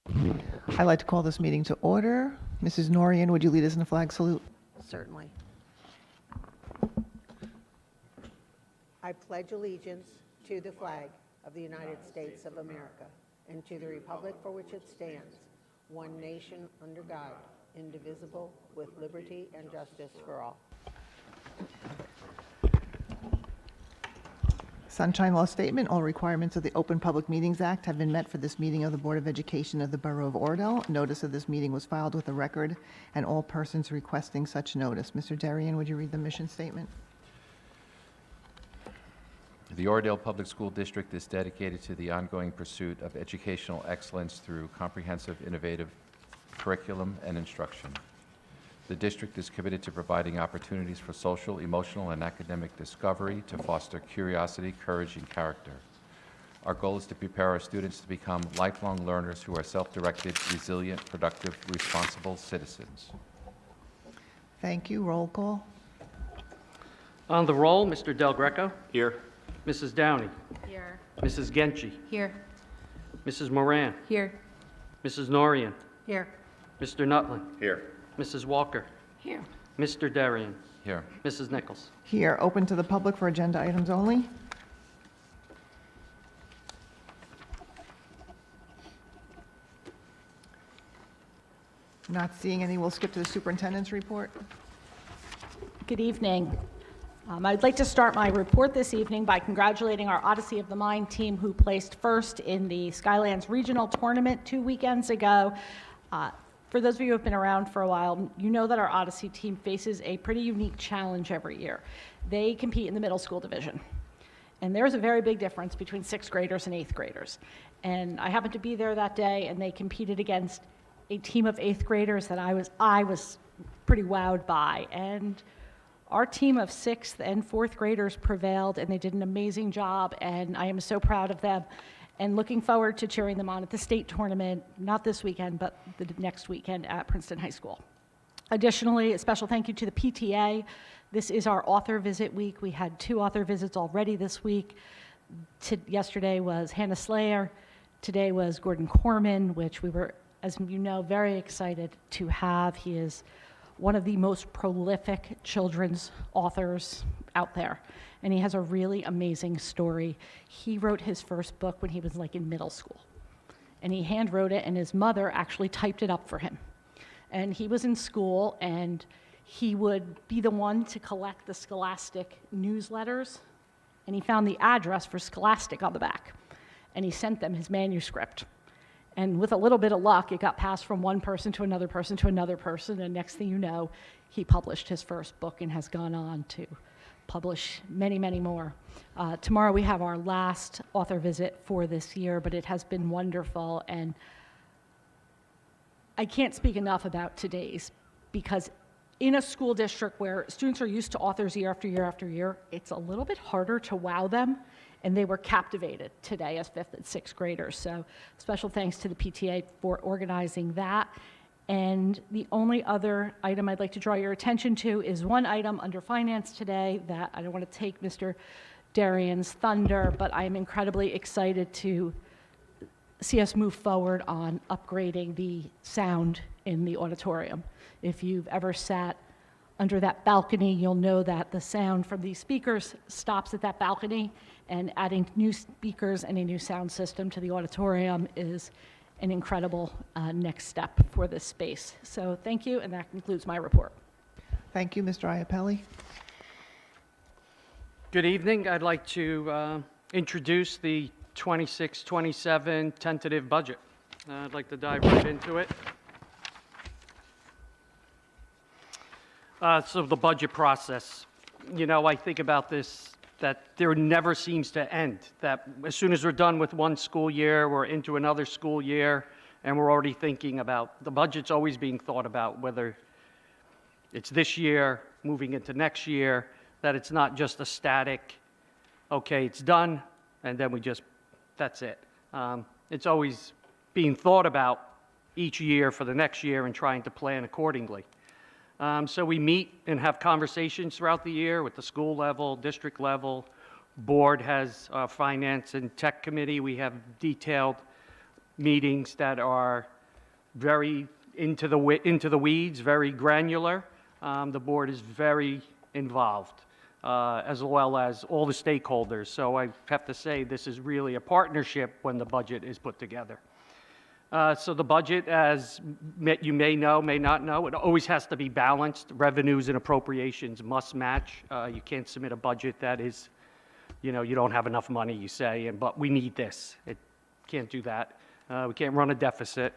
I'd like to call this meeting to order. Mrs. Norian, would you lead us in the flag salute? Certainly. I pledge allegiance to the flag of the United States of America and to the republic for which it stands, one nation under God, indivisible, with liberty and justice for all. Sunshine Law Statement: all requirements of the Open Public Meetings Act have been met for this meeting of the Board of Education of the Borough of Oradell. Notice of this meeting was filed with the record and all persons requesting such notice. Mr. Darian, would you read the mission statement? The Oradell Public School District is dedicated to the ongoing pursuit of educational excellence through comprehensive, innovative curriculum and instruction. The district is committed to providing opportunities for social, emotional, and academic discovery to foster curiosity, courage, and character. Our goal is to prepare our students to become lifelong learners who are self-directed, resilient, productive, responsible citizens. Thank you. Roll call. On the roll, Mr. Del Greco. Here. Mrs. Downey. Here. Mrs. Genchi. Here. Mrs. Moran. Here. Mrs. Norian. Here. Mr. Nutlin. Here. Mrs. Walker. Here. Mr. Darian. Here. Mrs. Nichols. Here, open to the public for agenda items only. Not seeing any, we'll skip to the superintendent's report. Good evening. I'd like to start my report this evening by congratulating our Odyssey of the Mind team who placed first in the Skylands Regional Tournament 2 weekends ago. For those of you who have been around for a while, you know that our Odyssey team faces a pretty unique challenge every year. They compete in the middle school division. And there's a very big difference between 6th graders and 8th graders. And I happened to be there that day, and they competed against a team of 8th graders that I was pretty wowed by. And our team of 6th and 4th graders prevailed, and they did an amazing job, and I am so proud of them. And looking forward to cheering them on at the state tournament, not this weekend, but the next weekend at Princeton High School. Additionally, a special thank you to the PTA. This is our author visit week. We had 2 author visits already this week. Yesterday was Hannah Slayer. Today was Gordon Corman, which we were, as you know, very excited to have. He is one of the most prolific children's authors out there. And he has a really amazing story. He wrote his first book when he was like in middle school. And he hand wrote it, and his mother actually typed it up for him. And he was in school, and he would be the one to collect the Scholastic newsletters. And he found the address for Scholastic on the back. And he sent them his manuscript. And with a little bit of luck, it got passed from one person to another person to another person. And next thing you know, he published his first book and has gone on to publish many, many more. Tomorrow we have our last author visit for this year, but it has been wonderful. And I can't speak enough about today's, because in a school district where students are used to authors year after year after year, it's a little bit harder to wow them. And they were captivated today as 5th and 6th graders. So special thanks to the PTA for organizing that. And the only other item I'd like to draw your attention to is one item under finance today that I don't want to take Mr. Darian's thunder, but I am incredibly excited to see us move forward on upgrading the sound in the auditorium. If you've ever sat under that balcony, you'll know that the sound from these speakers stops at that balcony, and adding new speakers and a new sound system to the auditorium is an incredible next step for this space. So thank you, and that concludes my report. Thank you, Mr. Iapelli. Good evening. I'd like to introduce the 26-27 tentative budget. I'd like to dive right into it. So the budget process, you know, I think about this, that there never seems to end, that as soon as we're done with one school year, we're into another school year, and we're already thinking about, the budget's always being thought about, whether it's this year, moving into next year, that it's not just a static, okay, it's done, and then that's it. It's always being thought about each year for the next year and trying to plan accordingly. So we meet and have conversations throughout the year with the school level, district level. Board has finance and tech committee. We have detailed meetings that are very into the weeds, very granular. The board is very involved, as well as all the stakeholders. So I have to say, this is really a partnership when the budget is put together. So the budget, as you may know, may not know, it always has to be balanced. Revenues and appropriations must match. You can't submit a budget that is, you don't have enough money, you say, but we need this. It can't do that. We can't run a deficit.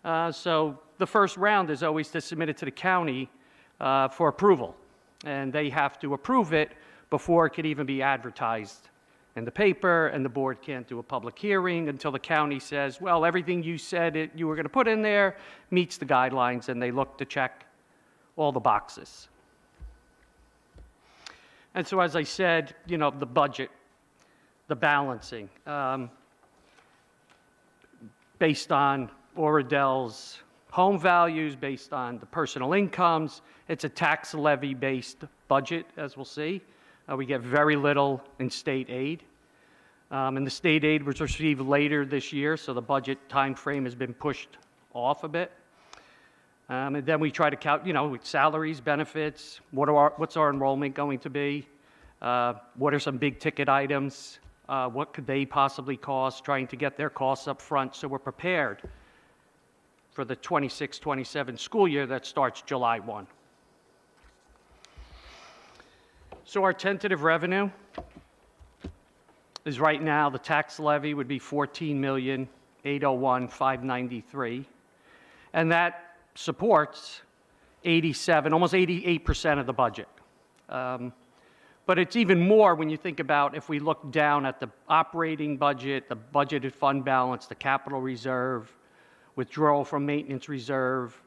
So the first round is always to submit it to the county for approval. And they have to approve it before it could even be advertised in the paper, and the board can't do a public hearing until the county says, well, everything you said you were going to put in there meets the guidelines, and they look to check all the boxes. And so, as I said, the budget, the balancing, based on Oradell's home values, based on the personal incomes. It's a tax levy-based budget, as we'll see. We get very little in state aid. And the state aid was received later this year, so the budget time frame has been pushed off a bit. And then we try to count, with salaries, benefits, what's our enrollment going to be? What are some big ticket items? What could they possibly cost? Trying to get their costs up front so we're prepared for the 26-27 school year that starts July 1. So our tentative revenue is right now, the tax levy would be $14,801,593, and that supports 87, almost 88% of the budget. But it's even more when you think about if we look down at the operating budget, the budgeted fund balance, the capital reserve, withdrawal from maintenance reserve,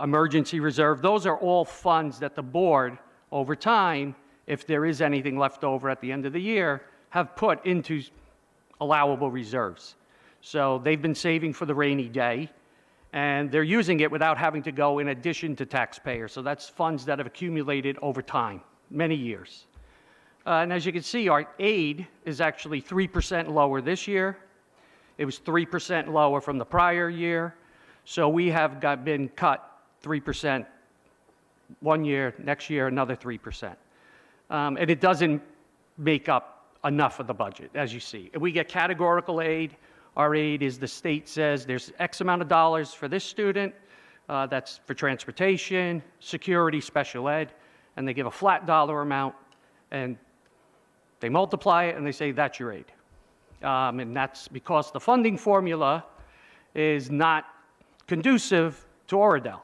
emergency reserve. Those are all funds that the board, over time, if there is anything left over at the end of the year, have put into allowable reserves. So they've been saving for the rainy day, and they're using it without having to go in addition to taxpayers. So that's funds that have accumulated over time, many years. And as you can see, our aid is actually 3% lower this year. It was 3% lower from the prior year. So we have been cut 3% one year, next year another 3%. And it doesn't make up enough of the budget, as you see. If we get categorical aid, our aid is the state says there's X amount of dollars for this student, that's for transportation, security, special ed, and they give a flat dollar amount, and they multiply it, and they say that's your aid. And that's because the funding formula is not conducive to Oradell.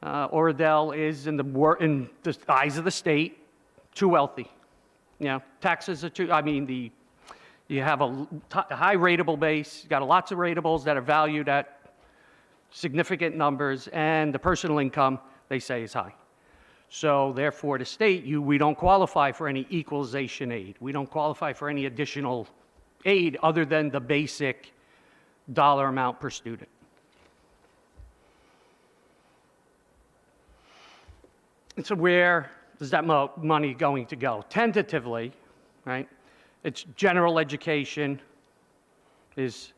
Oradell is, in the eyes of the state, too wealthy. Taxes are too, you have a high rateable base, you got lots of ratables that are valued at significant numbers, and the personal income, they say, is high. So therefore, the state, we don't qualify for any equalization aid. We don't qualify for any additional aid other than the basic dollar amount per student. And so where is that money going to go? Tentatively, right, it's general education is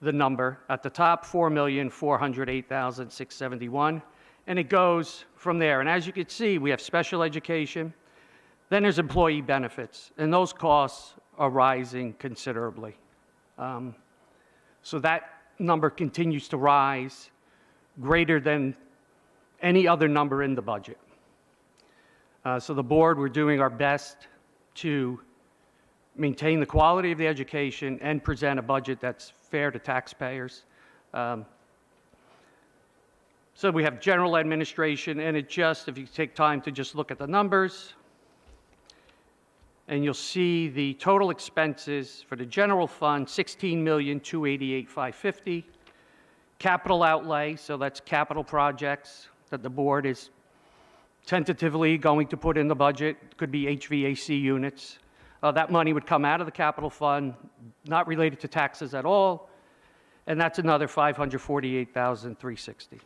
the number. At the top, $4,408,671, and it goes from there. And as you can see, we have special education, then there's employee benefits, and those costs are rising considerably. So that number continues to rise greater than any other number in the budget. So the board, we're doing our best to maintain the quality of the education and present a budget that's fair to taxpayers. So we have general administration, and it just, if you take time to just look at the numbers, and you'll see the total expenses for the general fund, $16,288,550. Capital outlay, so that's capital projects that the board is tentatively going to put in the budget. Could be HVAC units. That money would come out of the capital fund, not related to taxes at all, and that's another $548,360.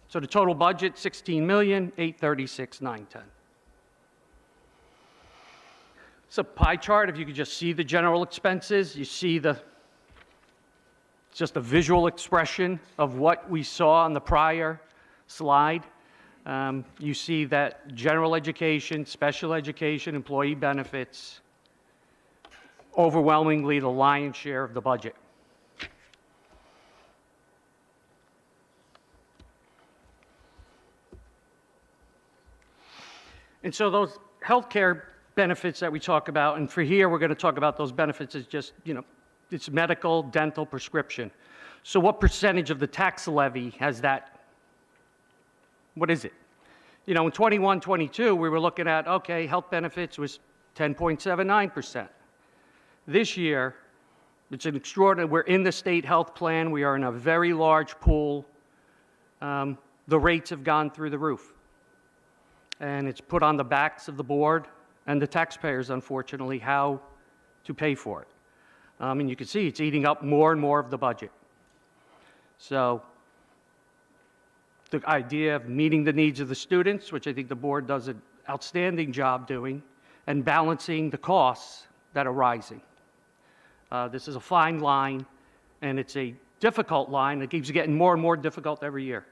So the total budget, $16,836,910. It's a pie chart. If you could just see the general expenses, you see the just a visual expression of what we saw on the prior slide. You see that general education, special education, employee benefits, overwhelmingly the lion's share of the budget. And so those healthcare benefits that we talk about, and for here, we're going to talk about those benefits as just, it's medical, dental, prescription. So what percentage of the tax levy has that? What is it? In 21, 22, we were looking at, okay, health benefits was 10.79%. This year, it's an extraordinary, we're in the state health plan, we are in a very large pool. The rates have gone through the roof. And it's put on the backs of the board and the taxpayers, unfortunately, how to pay for it. And you can see it's eating up more and more of the budget. So the idea of meeting the needs of the students, which I think the board does an outstanding job doing, and balancing the costs that are rising. This is a fine line, and it's a difficult line. It keeps getting more and more difficult every year.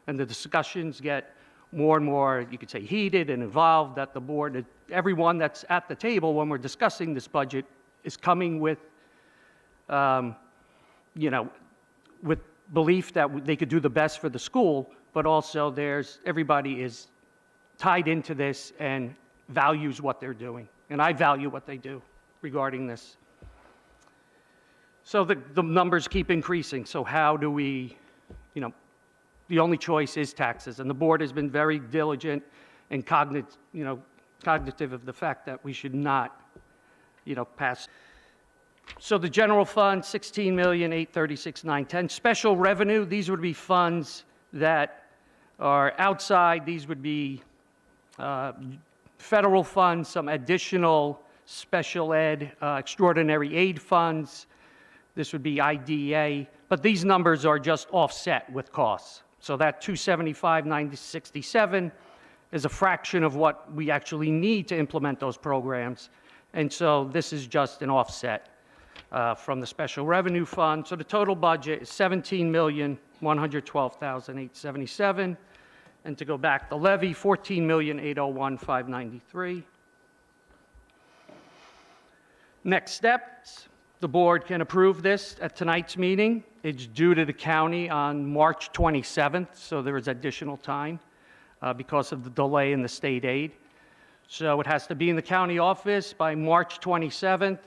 And the discussions get more and more, you could say, heated and involved at the board. Everyone that's at the table when we're discussing this budget is coming with, with belief that they could do the best for the school, but also everybody is tied into this and values what they're doing. And I value what they do regarding this. So the numbers keep increasing. So how do we, the only choice is taxes. And the board has been very diligent and cognitive of the fact that we should not, pass. So the general fund, $16,836,910. Special revenue, these would be funds that are outside. These would be federal funds, some additional special ed, extraordinary aid funds. This would be IDEA, but these numbers are just offset with costs. So that 275,967 is a fraction of what we actually need to implement those programs. And so this is just an offset from the special revenue fund. So the total budget is $17,112,877. And to go back, the levy, $14,801,593. Next steps, the board can approve this at tonight's meeting. It's due to the county on March 27th, so there is additional time because of the delay in the state aid. So it has to be in the county office by March 27th.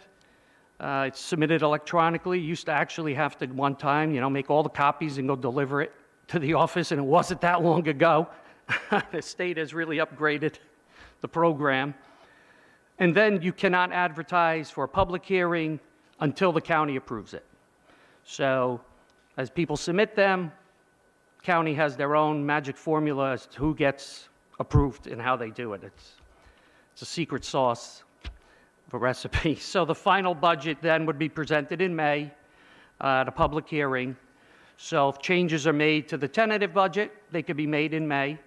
It's submitted electronically. You used to actually have to, one time, make all the copies and go deliver it to the office, and it wasn't that long ago. The state has really upgraded the program. And then you cannot advertise for a public hearing until the county approves it. So as people submit them, county has their own magic formula as to who gets approved and how they do it. It's a secret sauce of a recipe. So the final budget then would be presented in May at a public hearing. So if changes are made to the tentative budget, they could be made in May,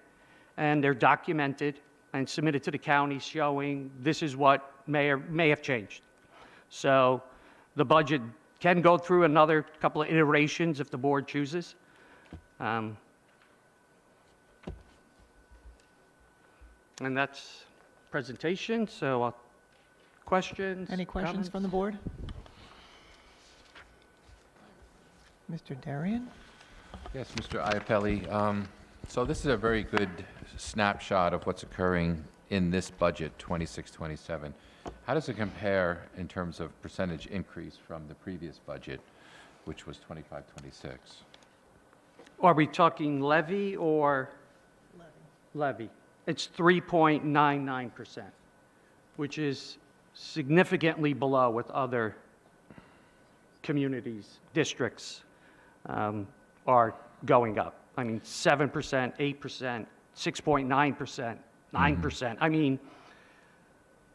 and they're documented and submitted to the county showing this is what may have changed. So the budget can go through another couple of iterations if the board chooses. And that's presentation, so questions? Any questions comments? from the board? Mr. Darian? Yes, Mr. Iapelli. So this is a very good snapshot of what's occurring in this budget, 26-27. How does it compare in terms of percentage increase from the previous budget, which was 25-26? Are we talking levy or? Levy. It's 3.99%, which is significantly below what other communities, districts are going up. I mean, 7%, 8%, 6.9%, 9%. I mean,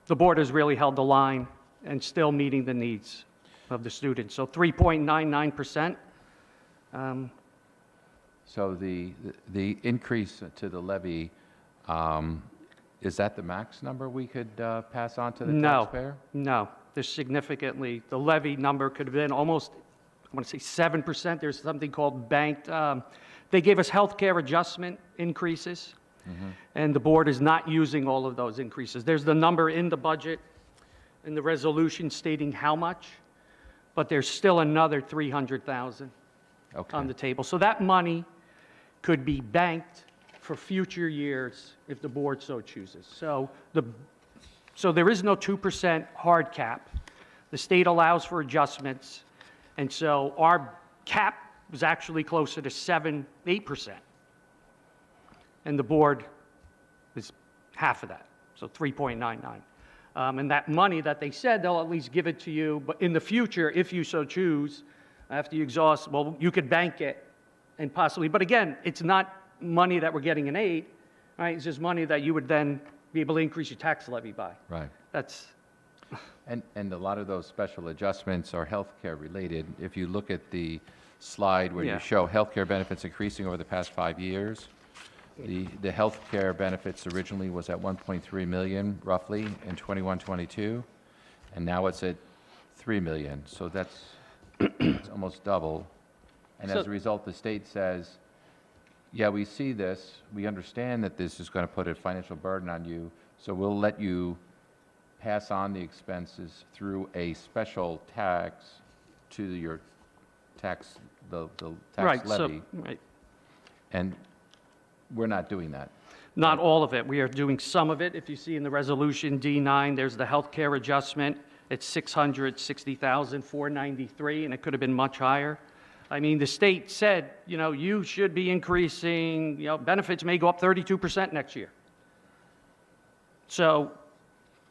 the board has really held the line and still meeting the needs of the students. So 3.99%. So the increase to the levy, is that the max number we could pass on to the taxpayer? No, there's significantly, the levy number could have been almost I want to say 7%. There's something called banked. They gave us healthcare adjustment increases, and the board is not using all of those increases. There's the number in the budget, in the resolution stating how much, but there's still another 300,000 Okay. on the table. So that money could be banked for future years if the board so chooses. So there is no 2% hard cap. The state allows for adjustments, and so our cap was actually closer to 8%. And the board is half of that, so 3.99. And that money that they said, they'll at least give it to you, but in the future, if you so choose, after you exhaust, well, you could bank it and possibly, but again, it's not money that we're getting in aid, right? It's just money that you would then be able to increase your tax levy by. Right. That's, And a lot of those special adjustments are healthcare related. If you look at the slide where Yeah. you show healthcare benefits increasing over the past 5 years, the healthcare benefits originally was at 1.3 million roughly in 21-22, and now it's at 3 million. So that's it's almost double. And as So- a result, the state says, yeah, we see this, we understand that this is going to put a financial burden on you, so we'll let you pass on the expenses through a special tax to your tax, the tax right, levy. right. And we're not doing that. Not all of it. We are doing some of it. If you see in the resolution D9, there's the healthcare adjustment. It's $660,493, and it could have been much higher. I mean, the state said, you know, you should be increasing, you know, benefits may go up 32% next year. So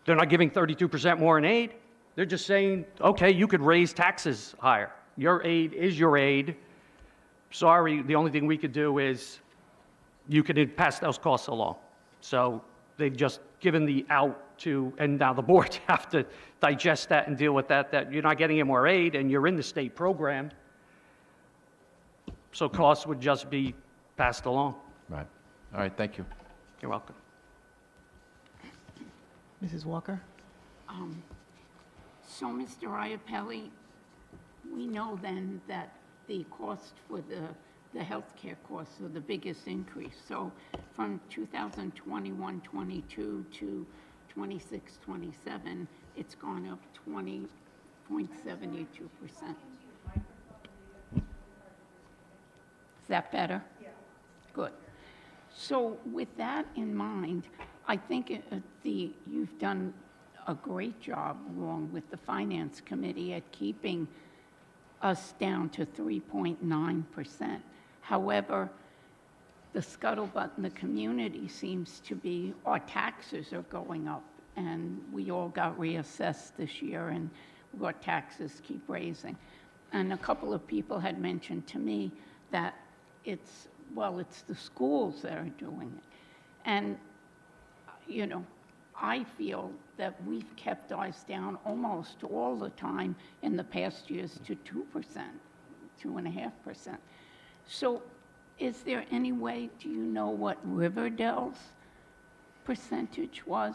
they're not giving 32% more in aid. They're just saying, okay, you could raise taxes higher. Your aid is your aid. Sorry, the only thing we could do is you could pass those costs along. So they've just given the out to, and now the boards have to digest that and deal with that, that you're not getting any more aid and you're in the state program. So costs would just be passed along. Right. All right, thank you. You're welcome. Mrs. Walker? So, Mr. Iapelli, we know then that the cost for the healthcare costs are the biggest increase. So from 2021-22 to 26-27, it's gone up 20.72%. Is that better? Yeah. Good. So with that in mind, I think you've done a great job, along with the Finance Committee, at keeping us down to 3.9%. However, the scuttlebutt in the community seems to be our taxes are going up, and we all got reassessed this year, and our taxes keep raising. And a couple of people had mentioned to me that it's the schools that are doing it. And, you know, I feel that we've kept ours down almost all the time in the past years to 2%, 2.5%. So is there any way, do you know what Riverdale's percentage was?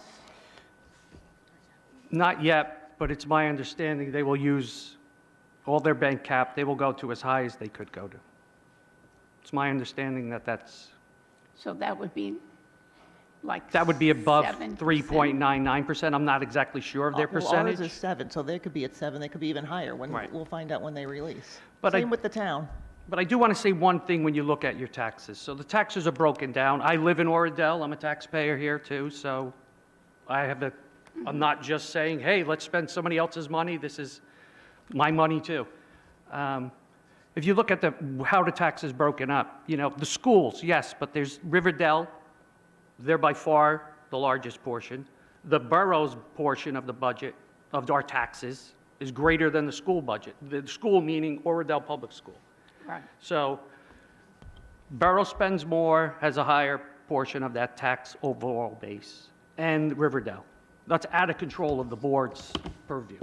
Not yet, but it's my understanding they will use all their bank cap. They will go to as high as they could go to. It's my understanding that So that would be like that would be above 7%. 3.99%. I'm not exactly sure of their Well, percentage. ours is 7, so they could be at 7, they could be even higher. Right. We'll find out when they release. But Same with the town. But I do want to say one thing when you look at your taxes. So the taxes are broken down. I live in Oradell. I'm a taxpayer here too. So I'm not just saying, hey, let's spend somebody else's money. This is my money too. If you look at how the tax is broken up, you know, the schools, yes, but there's Riverdale. They're by far the largest portion. The borough's portion of the budget of our taxes is greater than the school budget. The school meaning Oradell Public School. Right. So borough spends more, has a higher portion of that tax overall base, and Riverdale. That's out of control of the board's purview.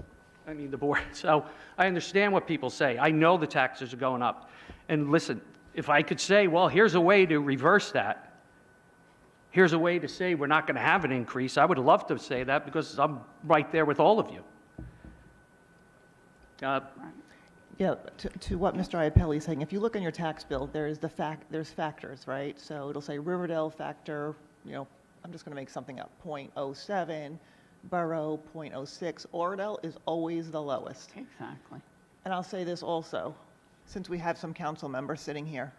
I mean, the board. So I understand what people say. I know the taxes are going up. And listen, if I could say, well, here's a way to reverse that. Here's a way to say we're not going to have an increase. I would love to say that because I'm right there with all of you. Yeah, to what Mr. Iapelli is saying, if you look on your tax bill, there's factors, right? So it'll say Riverdale factor, I'm just going to make something up, .07, Borough .06. Oradell is always the lowest. Exactly. And I'll say this also, since we have some council members sitting here.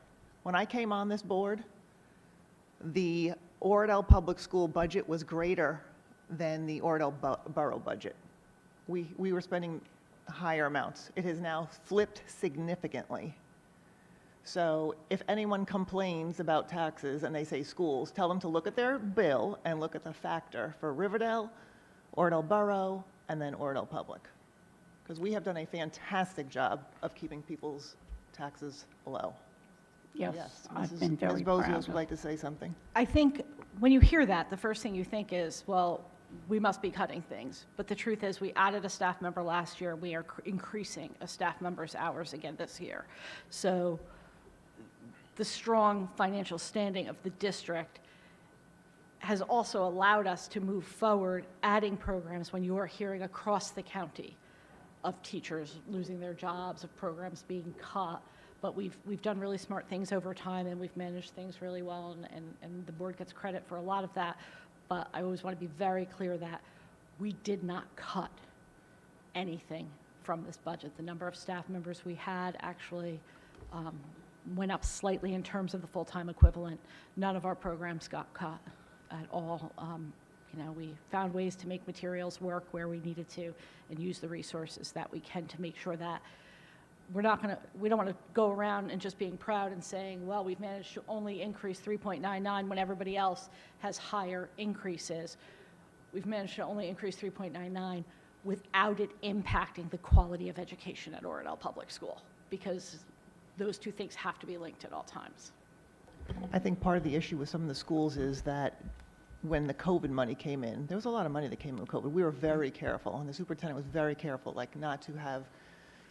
When I came on this board, the Oradell Public School budget was greater than the Oradell Borough budget. We were spending higher amounts. It has now flipped significantly. So if anyone complains about taxes and they say schools, tell them to look at their bill and look at the factor for Riverdale, Oradell Borough, and then Oradell Public. Because we have done a fantastic job of keeping people's taxes low. Yes, Ms. I've been very Ms. proud Bozios of. would like to say something. I think when you hear that, the first thing you think is, well, we must be cutting things. But the truth is, we added a staff member last year. We are increasing a staff member's hours again this year. So the strong financial standing of the district has also allowed us to move forward, adding programs when you are hearing across the county of teachers losing their jobs, of programs being cut. But we've done really smart things over time, and we've managed things really well, and the board gets credit for a lot of that. But I always want to be very clear that we did not cut anything from this budget. The number of staff members we had actually went up slightly in terms of the full-time equivalent. None of our programs got cut at all. We found ways to make materials work where we needed to and use the resources that we can to make sure that we don't want to go around and just being proud and saying, well, we've managed to only increase 3.99 when everybody else has higher increases. We've managed to only increase 3.99 without it impacting the quality of education at Oradell Public School, because those two things have to be linked at all times. I think part of the issue with some of the schools is that when the COVID money came in, there was a lot of money that came in with COVID. We were very careful, and the superintendent was very careful, not to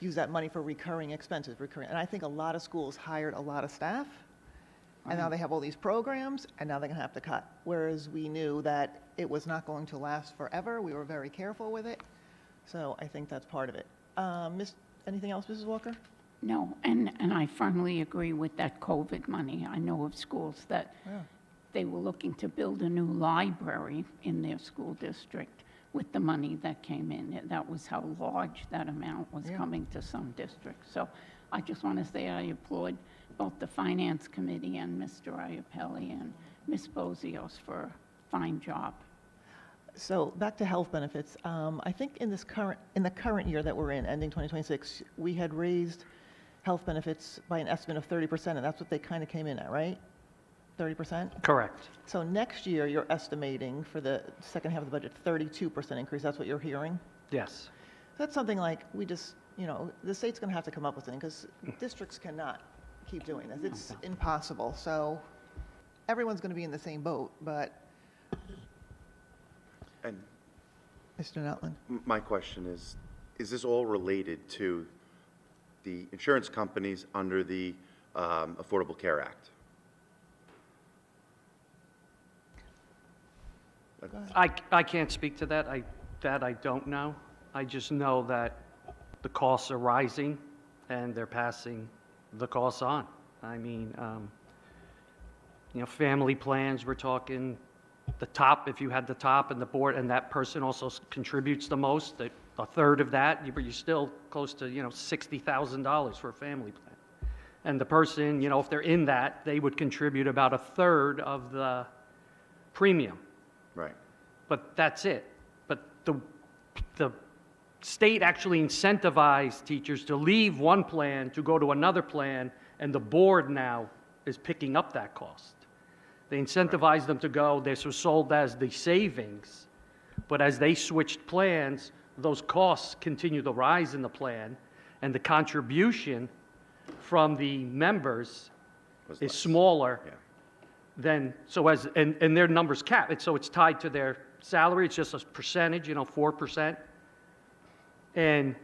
use that money for recurring expenses, and I think a lot of schools hired a lot of staff, and now they have all these programs, and now they're gonna have to cut. Whereas we knew that it was not going to last forever. We were very careful with it. So I think that's part of it. Anything else, Mrs. Walker? No, and I firmly agree with that COVID money. I know of schools that they were looking to build a new library in their school district with the money that came in. That was how large that amount was coming to some districts. So I just want to say I applaud both the Finance Committee and Mr. Iapelli and Ms. Bozios for a fine job. So back to health benefits. I think in the current year that we're in, ending 2026, we had raised health benefits by an estimate of 30%, and that's what they kind of came in at, right? 30%? Correct. So next year, you're estimating for the second half of the budget, 32% increase. That's what you're hearing? Yes. That's something like we just, the state's going to have to come up with something, because districts cannot keep doing this. It's impossible. So everyone's going to be in the same boat, but And Mr. Nutland. my question is this all related to the insurance companies under the Affordable Care Act? I can't speak to that. I don't know. I just know that the costs are rising and they're passing the costs on. I mean, family plans, we're talking the top, if you had the top and the board, and that person also contributes the most, a third of that, you're still close to, $60,000 for a family plan. And the person, if they're in that, they would contribute about a third of the premium. Right. But that's it. But the state actually incentivized teachers to leave one plan to go to another plan, and the board now is picking up that cost. They incentivized them to go, this was sold as the savings, but as they switched plans, those costs continue to rise in the plan, and the contribution from the members Was is less. smaller Yeah. then, and their number's capped, so it's tied to their salary, it's just a percentage, 4%. And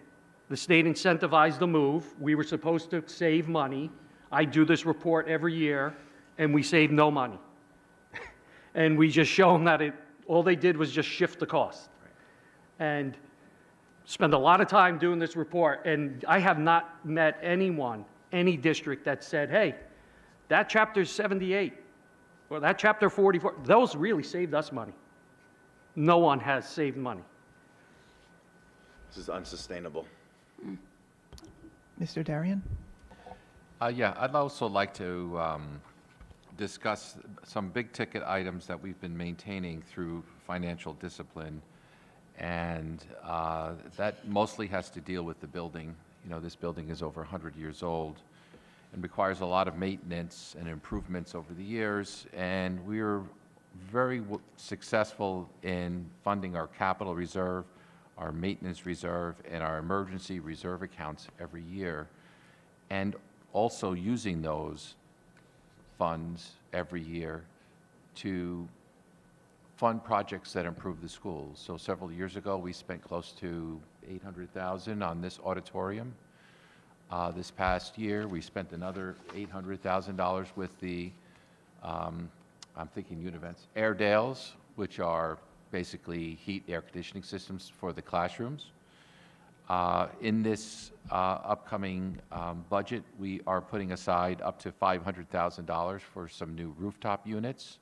the state incentivized the move, we were supposed to save money, I do this report every year, and we save no money. And we just show them that all they did was just shift the cost. And spend a lot of time doing this report, and I have not met anyone, any district that said, hey, that chapter 78, or that chapter 44, those really saved us money. No one has saved money. This is unsustainable. Mr. Darian? Yeah, I'd also like to discuss some big-ticket items that we've been maintaining through financial discipline, and that mostly has to deal with the building. You know, this building is over 100 years old and requires a lot of maintenance and improvements over the years, and we're very successful in funding our capital reserve, our maintenance reserve, and our emergency reserve accounts every year, and also using those funds every year to fund projects that improve the schools. So several years ago, we spent close to $800,000 on this auditorium. This past year, we spent another $800,000 with the, I'm thinking Univents, Oradell, which are basically heat air conditioning systems for the classrooms. In this upcoming budget, we are putting aside up to $500,000 for some new rooftop units.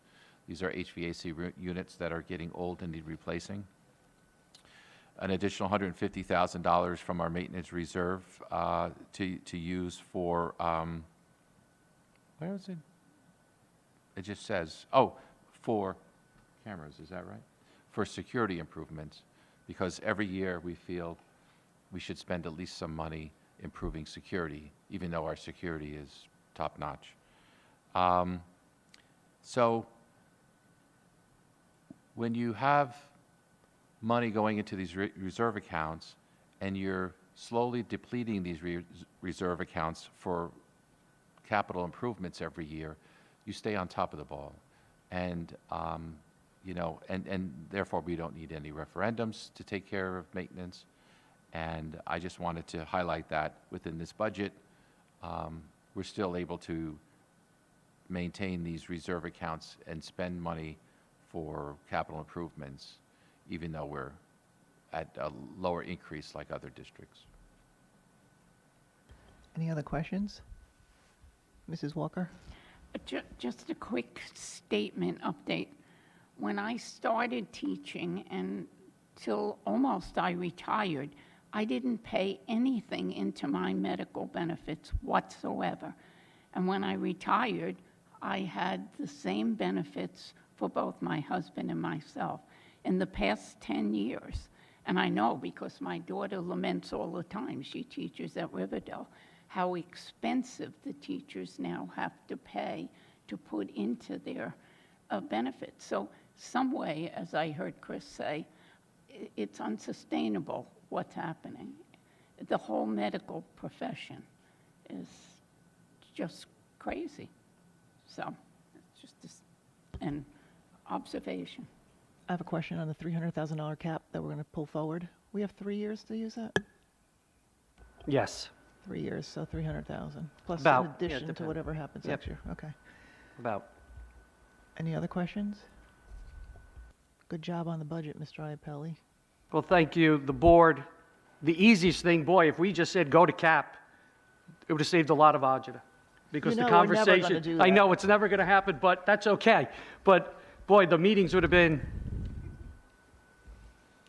These are HVAC units that are getting old and need replacing. An additional $150,000 from our maintenance reserve to use for, where is it? It just says, oh, for cameras, is that right? For security improvements, because every year we feel we should spend at least some money improving security, even though our security is top-notch. So when you have money going into these reserve accounts and you're slowly depleting these reserve accounts for capital improvements every year, you stay on top of the ball. And, you know, and therefore we don't need any referendums to take care of maintenance. And I just wanted to highlight that within this budget, we're still able to maintain these reserve accounts and spend money for capital improvements, even though we're at a lower increase like other districts. Any other questions? Mrs. Walker? Just a quick statement update. When I started teaching and till almost I retired, I didn't pay anything into my medical benefits whatsoever. And when I retired, I had the same benefits for both my husband and myself in the past 10 years. And I know because my daughter laments all the time, she teaches at Riverdale, how expensive the teachers now have to pay to put into their benefits. So some way, as I heard Chris say, it's unsustainable what's happening. The whole medical profession is just crazy. So it's just an observation. I have a question on the $300,000 cap that we're going to pull forward. We have 3 years to use that? Yes, 3 years, so 300,000, plus in About, yeah, addition to depends. whatever happens Yep. next year. Okay. about. Any other questions? Good job on the budget, Mr. Iapelli. Well, thank you, the board. The easiest thing, boy, if we just said go to cap, it would have saved a lot of agita. Because You the know we're never gonna conversation, do I that. know it's never going to happen, but that's okay. But boy, the meetings would have been,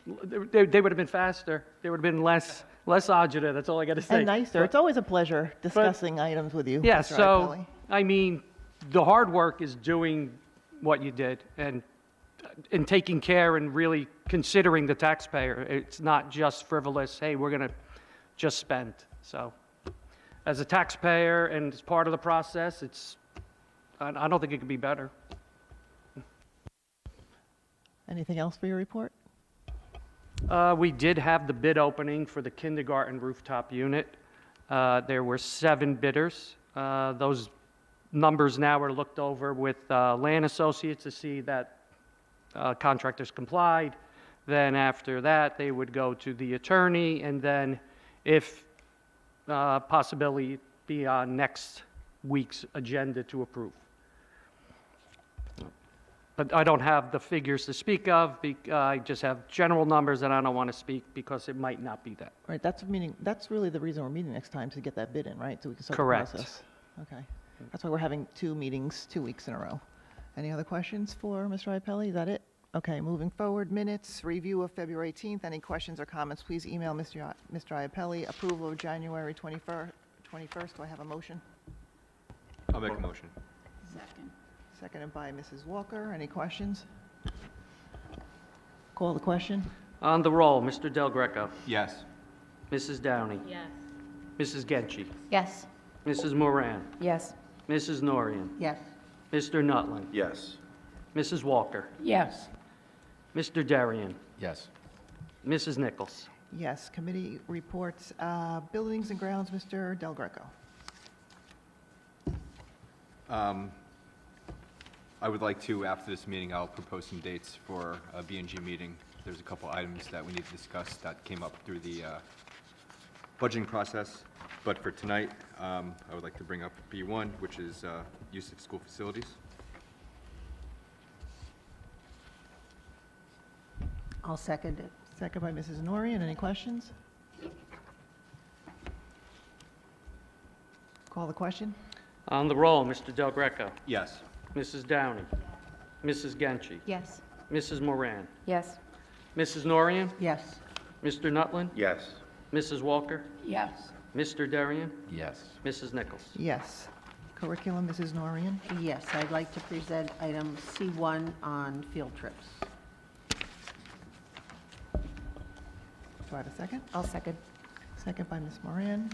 they would have been faster. There would have been less agita, that's all I got to say. And nicer. It's always a pleasure discussing items with you, Yeah, Mr. so, Iapelli. I mean, the hard work is doing what you did and taking care and really considering the taxpayer. It's not just frivolous, hey, we're going to just spend. So, as a taxpayer and as part of the process, I don't think it could be better. Anything else for your report? We did have the bid opening for the kindergarten rooftop unit. There were 7 bidders. Those numbers now are looked over with Land Associates to see that contractors complied. Then after that, they would go to the attorney, and then if possibility be on next week's agenda to approve. But I don't have the figures to speak of. I just have general numbers, and I don't want to speak because it might not be that. Right, that's really the reason we're meeting next time, to get that bid in, right? So we can start the Correct. process. Okay. That's why we're having 2 meetings 2 weeks in a row. Any other questions for Mr. Iapelli? Is that it? Okay, moving forward, minutes, review of February 18th. Any questions or comments, please email Mr. Iapelli. Approval of January 21st. Do I have a motion? I'll make a motion. Second. Seconded by Mrs. Walker. Any questions? Call the question. On the roll, Mr. Del Greco. Yes. Mrs. Downey. Yes. Mrs. Genchi. Yes. Mrs. Moran. Yes. Mrs. Norian. Yes. Mr. Nutland. Yes. Mrs. Walker. Yes. Mr. Darian. Yes. Mrs. Nichols. Yes, committee reports. Buildings and grounds, Mr. Del Greco. I would like to, after this meeting, I'll propose some dates for a B&G meeting. There's a couple items that we need to discuss that came up through the budgeting process. But for tonight, I would like to bring up B1, which is use of school facilities. I'll second it. Second by Mrs. Norian. Any questions? Call the question. On the roll, Mr. Del Greco. Yes. Mrs. Downey. Mrs. Genchi. Yes. Mrs. Moran. Yes. Mrs. Norian. Yes. Mr. Nutland. Yes. Mrs. Walker. Yes. Mr. Darian. Yes. Mrs. Nichols. Yes. Curriculum, Mrs. Norian. Yes, I'd like to present item C1 on field trips. Do I have a second? I'll second. Second by Ms. Moran.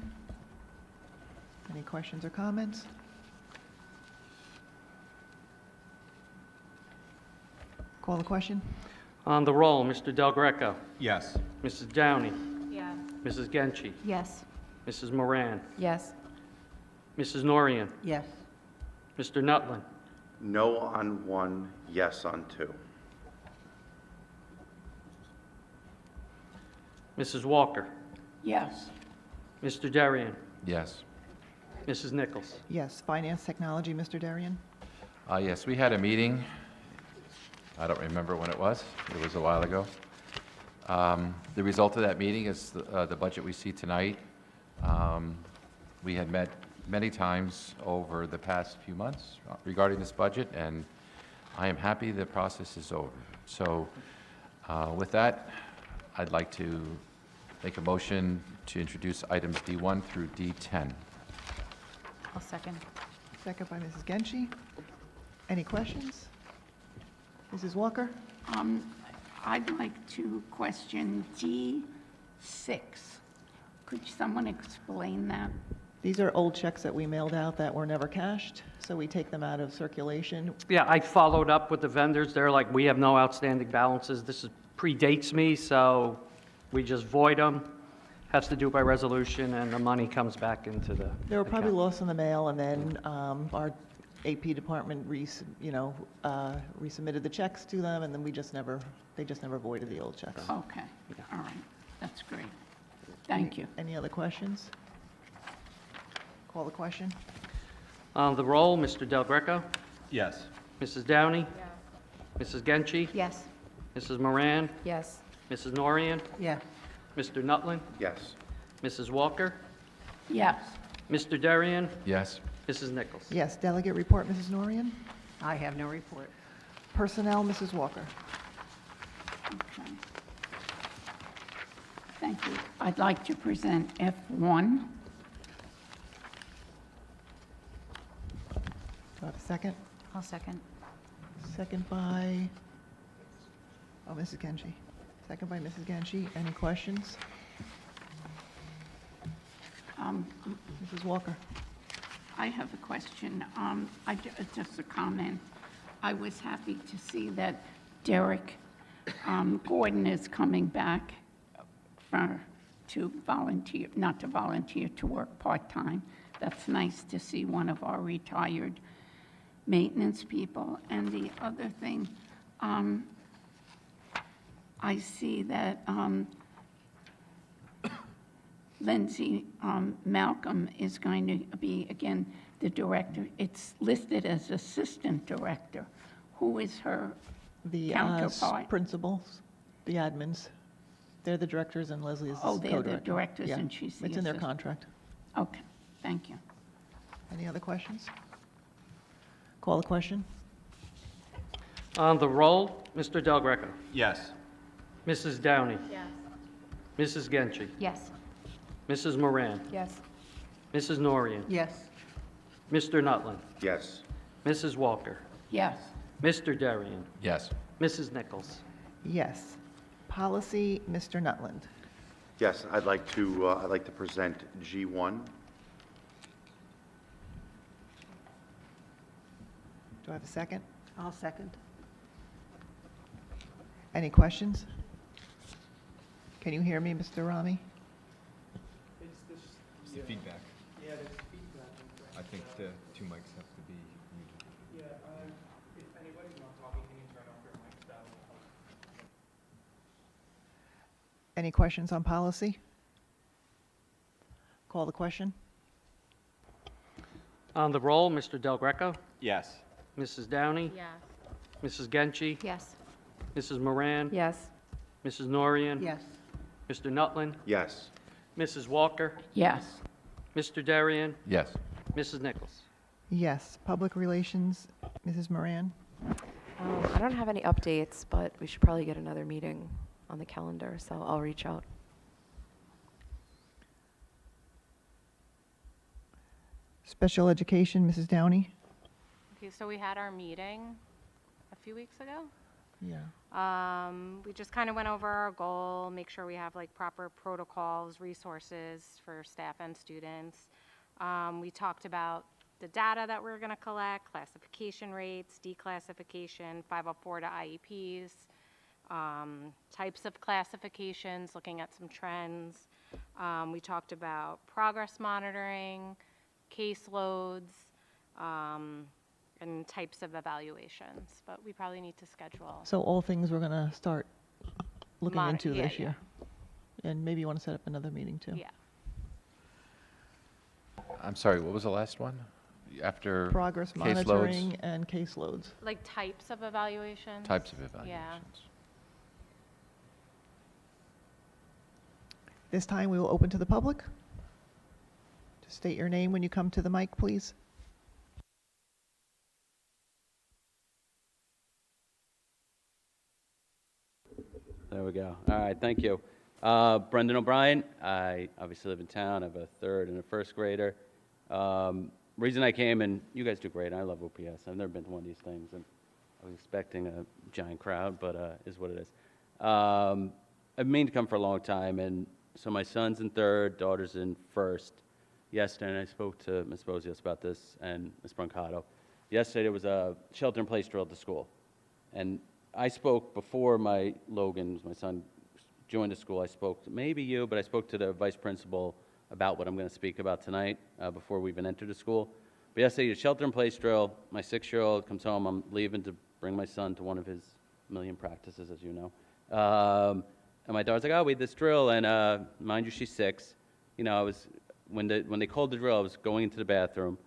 Any questions or comments? Call the question. On the roll, Mr. Del Greco. Yes. Mrs. Downey. Yes. Mrs. Genchi. Yes. Mrs. Moran. Yes. Mrs. Norian. Yes. Mr. Nutland. No on 1, yes on 2. Mrs. Walker. Yes. Mr. Darian. Yes. Mrs. Nichols. Yes. Finance, technology, Mr. Darian. Yes, we had a meeting. I don't remember when it was. It was a while ago. The result of that meeting is the budget we see tonight. We had met many times over the past few months regarding this budget, and I am happy the process is over. So with that, I'd like to make a motion to introduce items D1 through D10. I'll second. Second by Mrs. Genchi. Any questions? Mrs. Walker? I'd like to question D6. Could someone explain that? These are old checks that we mailed out that were never cashed, so we take them out of circulation. Yeah, I followed up with the vendors. They're like, we have no outstanding balances. This predates me, so we just void them. Has to do by resolution, and the money comes back into the They were probably account. lost in the mail, and then our AP department resubmitted the checks to them, and then they just never voided the old checks. Okay, all right, that's great. Thank you. Any other questions? Call the question. On the roll, Mr. Del Greco. Yes. Mrs. Downey. Mrs. Genchi. Yes. Mrs. Moran. Yes. Mrs. Norian. Yes. Mr. Nutland. Yes. Mrs. Walker. Yes. Mr. Darian. Yes. Mrs. Nichols. Yes, delegate report, Mrs. Norian. I have no report. Personnel, Mrs. Walker. Okay. Thank you. I'd like to present F1. Do I have a second? I'll second. Second by, Mrs. Genchi. Second by Mrs. Genchi. Any questions? Mrs. Walker. I have a question. Just a comment. I was happy to see that Derek Gordon is coming back to volunteer, not to volunteer, to work part-time. That's nice to see one of our retired maintenance people. And the other thing, I see that Lindsay Malcolm is going to be, again, the director. It's listed as assistant director. Who is her The counterpart? principals, the admins, they're the directors and Leslie is the Oh, co-director. they're the directors Yeah. and she's the It's in their assistant. contract. Okay, thank you. Any other questions? Call the question? On the roll, Mr. Del Greco. Yes. Mrs. Downey. Yes. Mrs. Genchi. Yes. Mrs. Moran. Yes. Mrs. Norian. Yes. Mr. Nutland. Yes. Mrs. Walker. Yes. Mr. Darian. Yes. Mrs. Nichols. Yes. Policy, Mr. Nutland. Yes, I'd like to present G1. Do I have a second? I'll second. Any questions? Can you hear me, Mr. Rami? It's the feedback. Yeah, there's feedback. I think the two mics have to be muted. Any questions on policy? Call the question? On the roll, Mr. Del Greco. Yes. Mrs. Downey. Yes. Mrs. Genchi. Yes. Mrs. Moran. Yes. Mrs. Norian. Yes. Mr. Nutland. Yes. Mrs. Walker. Yes. Mr. Darian. Yes. Mrs. Nichols. Yes. Public relations, Mrs. Moran? I don't have any updates, but we should probably get another meeting on the calendar, so I'll reach out. Special education, Mrs. Downey? Okay, so we had our meeting a few weeks ago. Yeah. We just kind of went over our goal, make sure we have like proper protocols, resources for staff and students. We talked about the data that we're going to collect, classification rates, declassification, 504 to IEPs, types of classifications, looking at some trends. We talked about progress monitoring, caseloads, and types of evaluations, but we probably need to schedule. So all things we're going to start looking into Yeah, this year? And maybe you want to set up another meeting, too? Yeah. I'm sorry, what was the last one? After Progress caseloads? monitoring and caseloads. Like types of evaluations. Types of evaluations. This time, we will open to the public. Just state your name when you come to the mic, please. There we go. All right, thank you. Brendan O'Brien. I obviously live in town. I have a third and a first grader. Reason I came, and you guys do great. I love OPS. I've never been to one of these things, and I was expecting a giant crowd, but is what it is. I've meant to come for a long time, and so my son's in third, daughter's in first. Yesterday, and I spoke to Ms. Bozios about this and Ms. Brancato. Yesterday, there was a shelter-in-place drill at the school, and I spoke before my son, joined the school. I spoke to maybe you, but I spoke to the vice principal about what I'm going to speak about tonight before we even entered the school. But yesterday, a shelter-in-place drill. My 6-year-old comes home. I'm leaving to bring my son to one of his million practices, as you know. And my daughter's like, "Oh, we had this drill," and mind you, she's 6. You know, when they called the drill, I was going into the bathroom,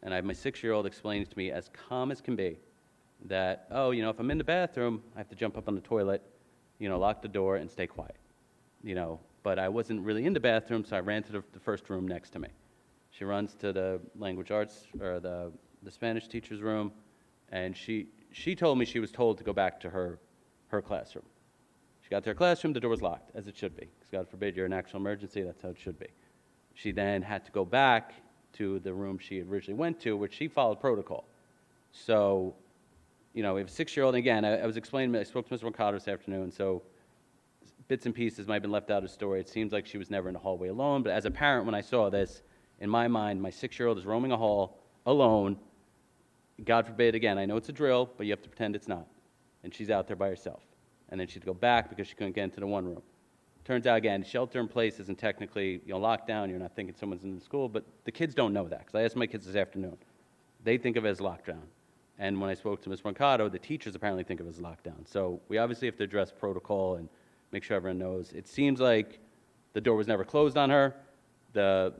and I had my 6-year-old explaining to me as calm as can be that, "Oh, you know, if I'm in the bathroom, I have to jump up on the toilet, you know, lock the door and stay quiet." You know, but I wasn't really in the bathroom, so I ran to the first room next to me. She runs to the language arts, or the Spanish teacher's room, and she told me she was told to go back to her classroom. She got to her classroom, the door was locked, as it should be. Because God forbid you're in actual emergency, that's how it should be. She then had to go back to the room she originally went to, which she followed protocol. So, you know, we have a 6-year-old, and again, I was explaining, I spoke to Mr. Mercado this afternoon, so bits and pieces might have been left out of the story. It seems like she was never in the hallway alone, but as a parent, when I saw this, in my mind, my 6-year-old is roaming a hall alone. God forbid, again, I know it's a drill, but you have to pretend it's not. And she's out there by herself. And then she'd go back because she couldn't get into the one room. Turns out, again, shelter in place isn't technically, you know, locked down. You're not thinking someone's in the school, but the kids don't know that. Because I asked my kids this afternoon. They think of it as lockdown. And when I spoke to Ms. Mercado, the teachers apparently think of it as lockdown. So we obviously have to address protocol and make sure everyone knows. It seems like the door was never closed on her. The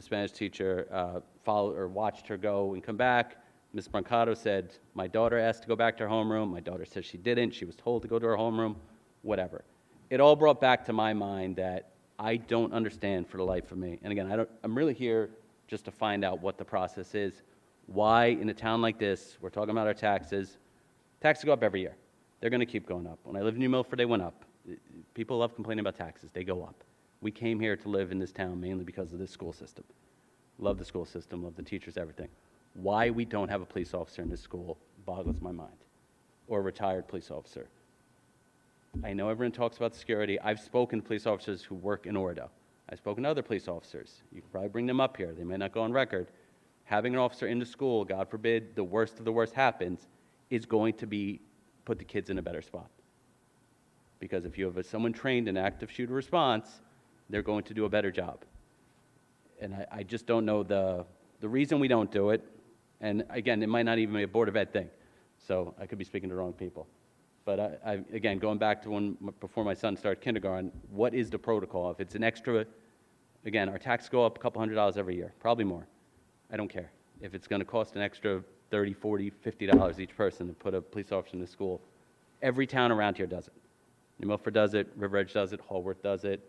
Spanish teacher followed or watched her go and come back. Ms. Brancato said, my daughter asked to go back to her homeroom. My daughter says she didn't. She was told to go to her homeroom, whatever. It all brought back to my mind that I don't understand for the life of me. And again, I'm really here just to find out what the process is. Why, in a town like this, we're talking about our taxes. Taxes go up every year. They're going to keep going up. When I lived in New Milford, they went up. People love complaining about taxes. They go up. We came here to live in this town mainly because of this school system. Love the school system, love the teachers, everything. Why we don't have a police officer in this school boggles my mind, or a retired police officer. I know everyone talks about security. I've spoken to police officers who work in Oradell. I've spoken to other police officers. You can probably bring them up here. They may not go on record. Having an officer in the school, God forbid, the worst of the worst happens, is going to put the kids in a better spot. Because if you have someone trained in active shooter response, they're going to do a better job. And I just don't know the reason we don't do it. And again, it might not even be a Board of Ed thing. So I could be speaking to the wrong people. But again, going back to before my son started kindergarten, what is the protocol? If it's an extra, again, our taxes go up a couple $100 every year, probably more. I don't care. If it's going to cost an extra $30, $40, $50 each person to put a police officer in the school, every town around here does it. New Milford does it, River Edge does it, Hallworth does it.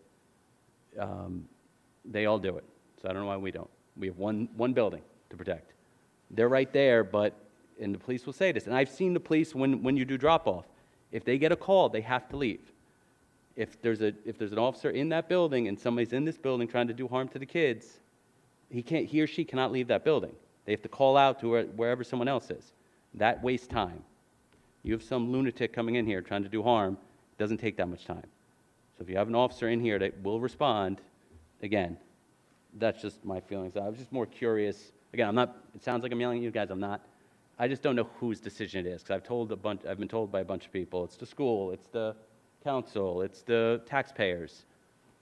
They all do it. So I don't know why we don't. We have one building to protect. They're right there, and the police will say this, and I've seen the police when you do drop-off. If they get a call, they have to leave. If there's an officer in that building and somebody's in this building trying to do harm to the kids, he or she cannot leave that building. They have to call out to wherever someone else is. That wastes time. You have some lunatic coming in here trying to do harm, it doesn't take that much time. So if you have an officer in here that will respond, again, that's just my feelings. I was just more curious. Again, it sounds like I'm yelling at you guys, I'm not. I just don't know whose decision it is, because I've been told by a bunch of people, it's the school, it's the council, it's the taxpayers.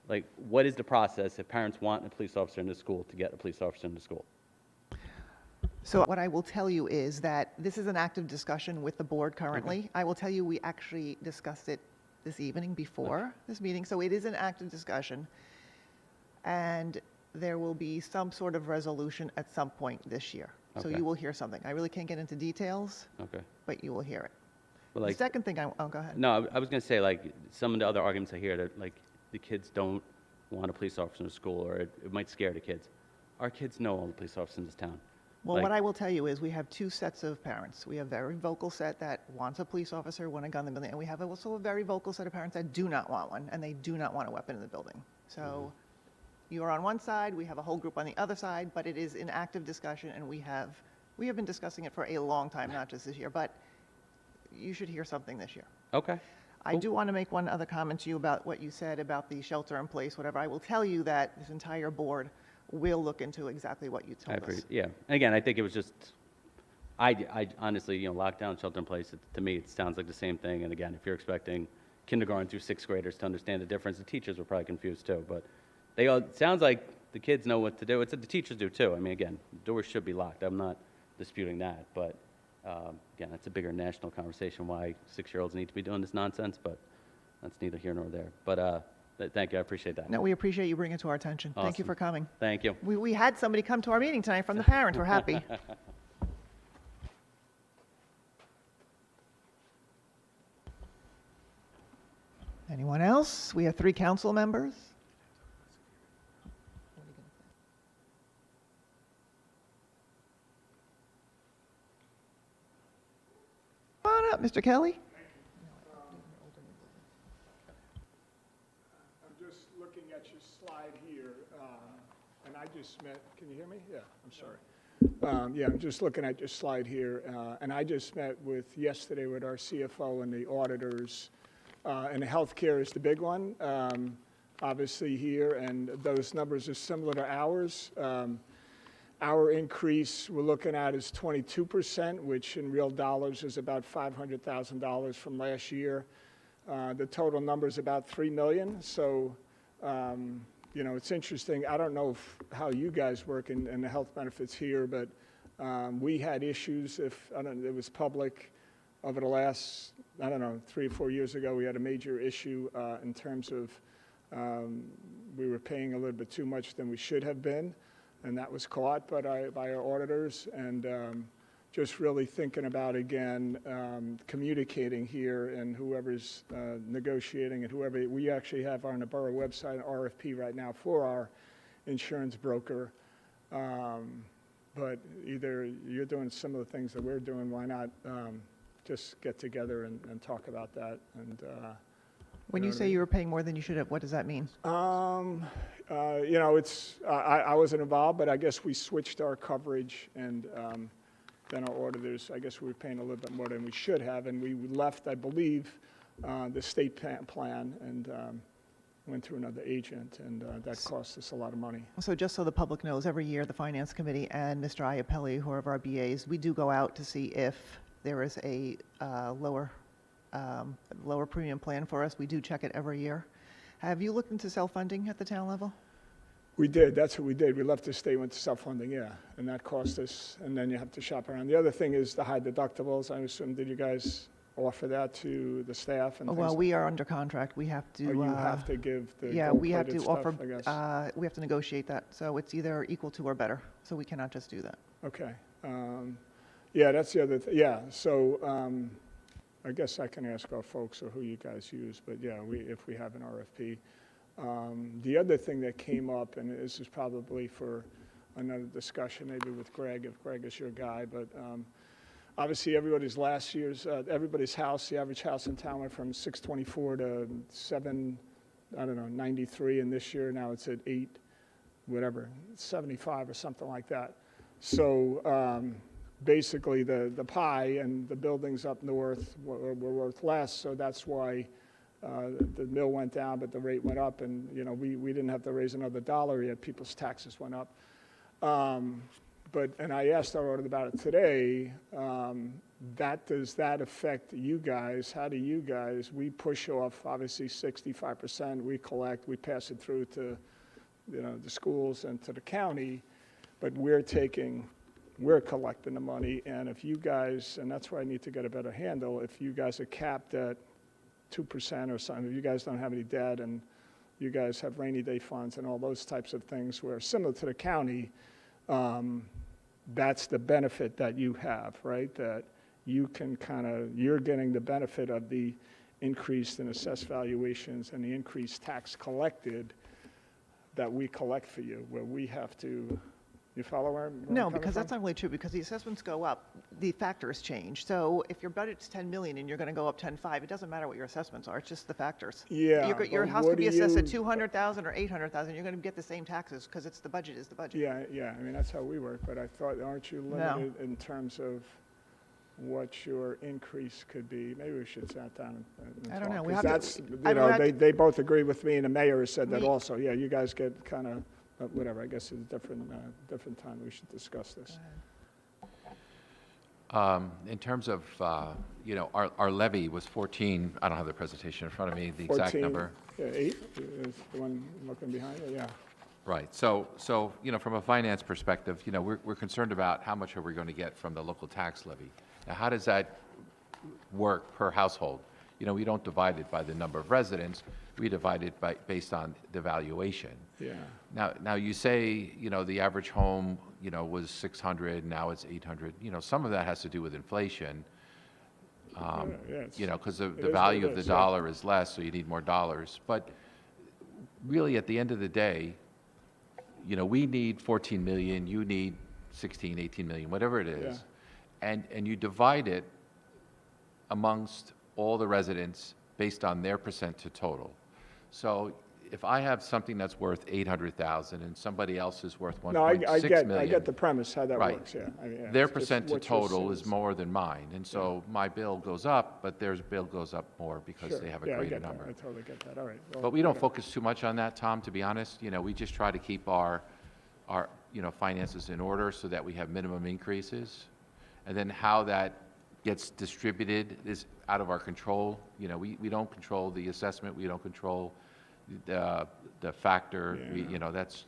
Like, what is the process if parents want a police officer in the school to get a police officer in the school? So what I will tell you is that this is an active discussion with the board currently. Okay. I will tell you, we actually discussed it this evening before this meeting, so it is an active discussion. And there will be some sort of resolution at some point this year. So Okay. you will hear something. I really can't get into details, Okay. but you will hear it. Well, The second thing go ahead. No, I was going to say, like, some of the other arguments I hear that, like, the kids don't want a police officer in the school, or it might scare the kids. Our kids know all the police officers in this town. Well, Like- what I will tell you is we have two sets of parents. We have a very vocal set that wants a police officer, want a gun in the building, and we have also a very vocal set of parents that do not want one, and they do not want a weapon in the building. So you are on one side, we have a whole group on the other side, but it is an active discussion, and we have been discussing it for a long time, not just this year, but you should hear something this year. Okay. I do want to make one other comment to you about what you said about the shelter in place, whatever. I will tell you that this entire board will look into exactly what you I told us. agree. Yeah. And again, I think it was just, I honestly, lockdown, shelter in place, to me, it sounds like the same thing. And again, if you're expecting kindergarten through sixth graders to understand the difference, the teachers were probably confused too. But it sounds like the kids know what to do. It's the teachers do too. I mean, again, doors should be locked. I'm not disputing that. But again, that's a bigger national conversation why 6-year-olds need to be doing this nonsense. But that's neither here nor there. But thank you. I appreciate that. No, we appreciate you bringing it to our attention. Thank you Awesome. for coming. Thank you. We had somebody come to our meeting tonight from the parents. We're happy. Anyone else? We have 3 council members. Come on up, Mr. Kelly. I'm just looking at your slide here, and I just met, can you hear me? Yeah, I'm sorry. Yeah, I'm just looking at your slide here, and I just met yesterday with our CFO and the auditors, and healthcare is the big one, obviously here, and those numbers are similar to ours. Our increase we're looking at is 22%, which in real dollars is about $500,000 from last year. The total number is about $3 million. So, it's interesting. I don't know how you guys work in the health benefits here, but we had issues. It was public over the last, 3 or 4 years ago. We had a major issue in terms of we were paying a little bit too much than we should have been. And that was caught by our auditors, and just really thinking about, again, communicating here and whoever's negotiating and whoever, we actually have on the borough website an RFP right now for our insurance broker. But either you're doing similar things that we're doing, why not just get together and talk about that? And When you say you were paying more than you should have, what does that mean? you know, I wasn't involved, but I guess we switched our coverage, and then our auditors, I guess we were paying a little bit more than we should have, and we left, I believe, the state plan and went through another agent, and that cost us a lot of money. So just so the public knows, every year, the Finance Committee and Mr. Iapelli, who are of our BAs, we do go out to see if there is a lower premium plan for us. We do check it every year. Have you looked into self-funding at the town level? We did, that's what we did. We left the state, went to self-funding, yeah, and that cost us, and then you have to shop around. The other thing is the high deductibles. I assume, did you guys offer that to the staff and things? Well, we are under contract. We have to. Or you have to give the Yeah, we have gold-plated to offer, stuff, I guess. we have to negotiate that. So it's either equal to or better. So we cannot just do that. Okay. Yeah, that's the other, yeah, so I guess I can ask our folks or who you guys use, but yeah, if we have an RFP. The other thing that came up, and this is probably for another discussion, maybe with Greg, if Greg is your guy, but obviously everybody's house, the average house in town went from 624 to 93, and this year now it's at 75 or something like that. So basically the pie and the buildings up north were worth less, so that's why the mill went down, but the rate went up, and you know we didn't have to raise another dollar yet. People's taxes went up. And I asked our auditor about it today. Does that affect you guys? How do you guys? We push off obviously 65%. We collect. We pass it through to the schools and to the county, but we're collecting the money. And if you guys, and that's where I need to get a better handle. If you guys are capped at 2% or something, if you guys don't have any debt and you guys have rainy day funds and all those types of things where similar to the county, that's the benefit that you have, right? That you can you're getting the benefit of the increase in assessed valuations and the increased tax collected that we collect for you, where we have to. You follow where I'm No, coming because that's from? not really true, because the assessments go up, the factors change. So if your budget's 10 million and you're going to go up 10.5, it doesn't matter what your assessments are, it's just the factors. Yeah, Your but house what could be do assessed at you- 200,000 or 800,000, you're going to get the same taxes, because it's the budget is the budget. Yeah, I mean, that's how we work, but I thought, aren't you limited in terms of what your increase could be? Maybe we should sit down and I don't talk, know. We 'cause have that's, to- I would have to- they both agree with me, and the mayor has said that Me- also. Yeah, you guys get kind of, whatever, I guess it's a different time we should discuss this. In terms of, our levy was 14, I don't have the presentation in front of me, the exact 14, number. Yeah, 8 is the one looking behind it, yeah. Right. So, from a finance perspective, we're concerned about how much are we going to get from the local tax levy. Now, how does that work per household? We don't divide it by the number of residents. We divide it based on the valuation. Yeah. Now you say, the average home, was 600, now it's 800. Some of that has to do with inflation. Because the is what value it of the is, yeah. dollar is less, so you need more dollars. But really, at the end of the day, we need 14 million, you need 16, 18 million, whatever it is. And you divide it amongst all the residents based on their percent to total. So if I have something that's worth 800,000 and somebody else is worth 1.6 No, million. I get the premise, how that Right. works, yeah. I mean, yeah, Their it's just percent to what your total is citizens- more than mine, and so my bill goes up, but their bill goes up more because Sure. they have a Yeah, I greater get that. number. I totally get that, all right. Well, But we don't okay. focus too much on that, Tom, to be honest. We just try to keep our finances in order so that we have minimum increases. And then how that gets distributed is out of our control. We don't control the assessment, we don't control the factor. Yeah. That's.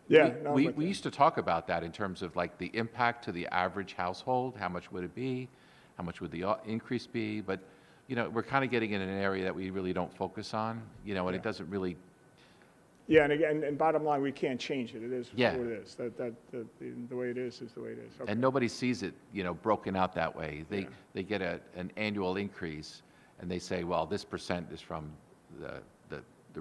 Yeah, no, We but- used to talk about that in terms of like the impact to the average household, how much would it be? How much would the increase be? But, we're kind of getting in an area that we really don't focus on, and it doesn't really Yeah, and again, and bottom line, we can't change it. It is what Yeah. it is. The way it is the way it is. Okay. And nobody sees it, broken out that way. They get an annual increase, and they say, well, this percent is from the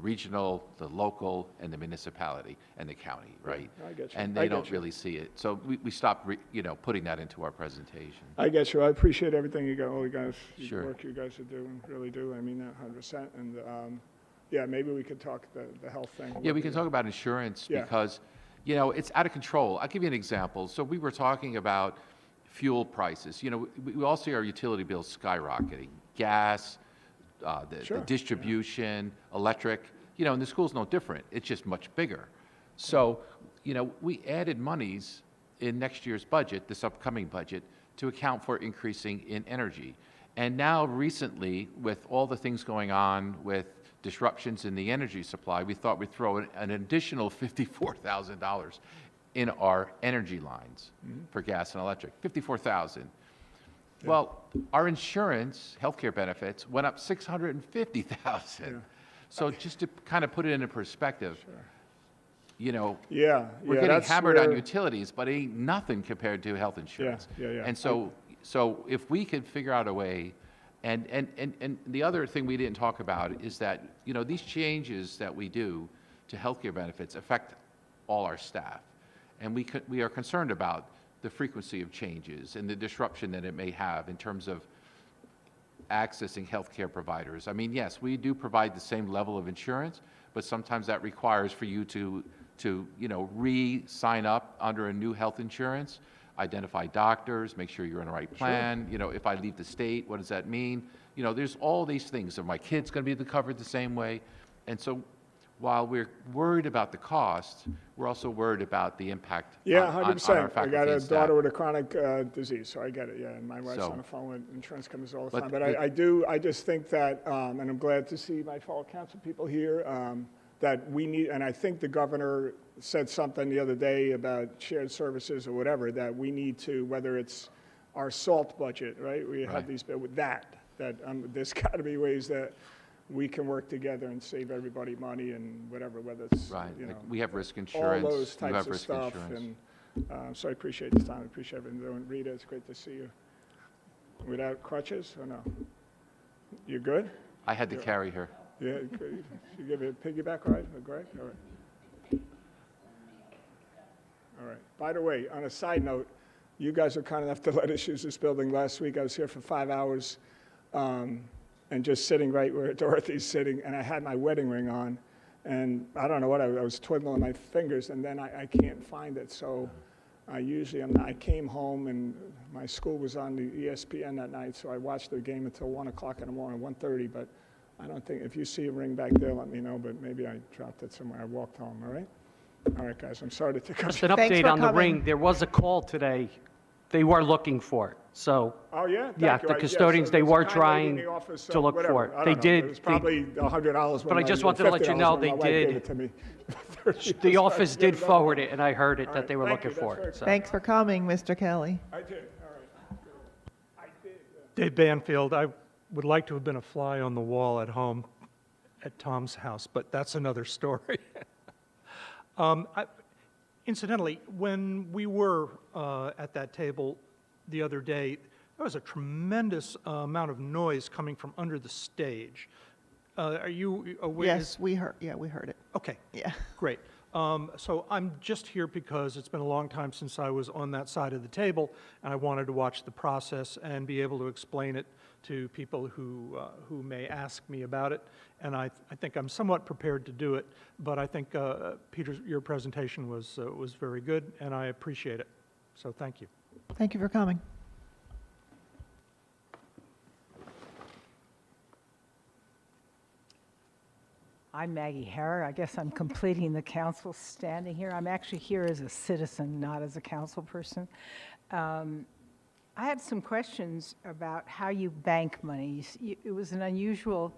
regional, the local, and the municipality, and the county, right? I get you. And I they get don't you. really see it. So we stopped, putting that into our presentation. I get you. I appreciate everything all you guys, Sure. work you guys are doing, really do. I mean that 100%. And yeah, maybe we could talk the health thing. Yeah, we can talk about insurance Yeah. because, it's out of control. I'll give you an example. So we were talking about fuel prices. We all see our utility bills skyrocketing, gas, the Sure. distribution, electric, and the school's no different. It's just much bigger. So, we added monies in next year's budget, this upcoming budget, to account for increasing in energy. And now recently, with all the things going on with disruptions in the energy supply, we thought we'd throw an additional $54,000 in our energy lines for gas and electric, $54,000. Well, our insurance, healthcare benefits, went up $650,000. So just to kind of put it into perspective, Yeah. we're getting that's hammered on where- utilities, but ain't nothing compared to health insurance. yeah. And so if we could figure out a way, and the other thing we didn't talk about is that, these changes that we do to healthcare benefits affect all our staff. And we are concerned about the frequency of changes and the disruption that it may have in terms of accessing healthcare providers. I mean, yes, we do provide the same level of insurance, but sometimes that requires for you to re-sign up under a new health insurance, identify doctors, make sure you're in the right plan. If I leave the state, what does that mean? There's all these things. Are my kids going to be covered the same way? And so while we're worried about the cost, we're also worried about the impact Yeah, on our 100%. I faculty got a and staff. daughter with a chronic disease, so I get it, yeah. And my wife's So- on the phone with insurance companies all the But time. But the- I just think that, and I'm glad to see my fellow council people here, that we need, and I think the governor said something the other day about shared services or whatever, that we need to, whether it's our SALT budget, right? We have Right. these, with that there's got to be ways that we can work together and save everybody money and whatever, whether it's, Right, you know, like we have risk all insurance, those you types have of risk stuff. insurance. And so I appreciate this time. I appreciate everything you're doing. Rita, it's great to see you. Without crutches or no? You good? I had to carry her. Yeah, good. You give it a piggyback ride, Greg? All right. All right. By the way, on a side note, you guys were kind enough to let us use this building last week. I was here for 5 hours and just sitting right where Dorothy's sitting, and I had my wedding ring on, and I don't know what, I was twiddling my fingers, and then I can't find it. So I came home, and my school was on the ESPN that night, so I watched the game until 1 o'clock in the morning, 1:30, but I don't think, if you see a ring back there, let me know, but maybe I dropped it somewhere. I walked home, all right? All right, guys, I'm sorry to take up. Just an Thanks update for on the coming. ring. There was a call today. They were looking for it. So, Oh, yeah? yeah, Thank you. the so custodians, they there's a were kind lady in trying the office, to look whatever. for it. I They don't know. did. It was probably $100. But I just wanted to let you know they did. The office did forward it, and I heard it, that they were looking for it. So. Thanks for coming, Mr. Kelly. I did, all right. I did. Dave Banfield, I would like to have been a fly on the wall at home at Tom's house, but that's another story. Incidentally, when we were at that table the other day, there was a tremendous amount of noise coming from under the stage. Are you aware? Yes, we heard it. Okay. Yeah. Great. So I'm just here because it's been a long time since I was on that side of the table, and I wanted to watch the process and be able to explain it to people who may ask me about it. And I think I'm somewhat prepared to do it, but I think, Peter, your presentation was very good, and I appreciate it. So thank you. Thank you for coming. I'm Maggie Harrer. I guess I'm completing the council standing here. I'm actually here as a citizen, not as a council person. I had some questions about how you bank money. It was an unusual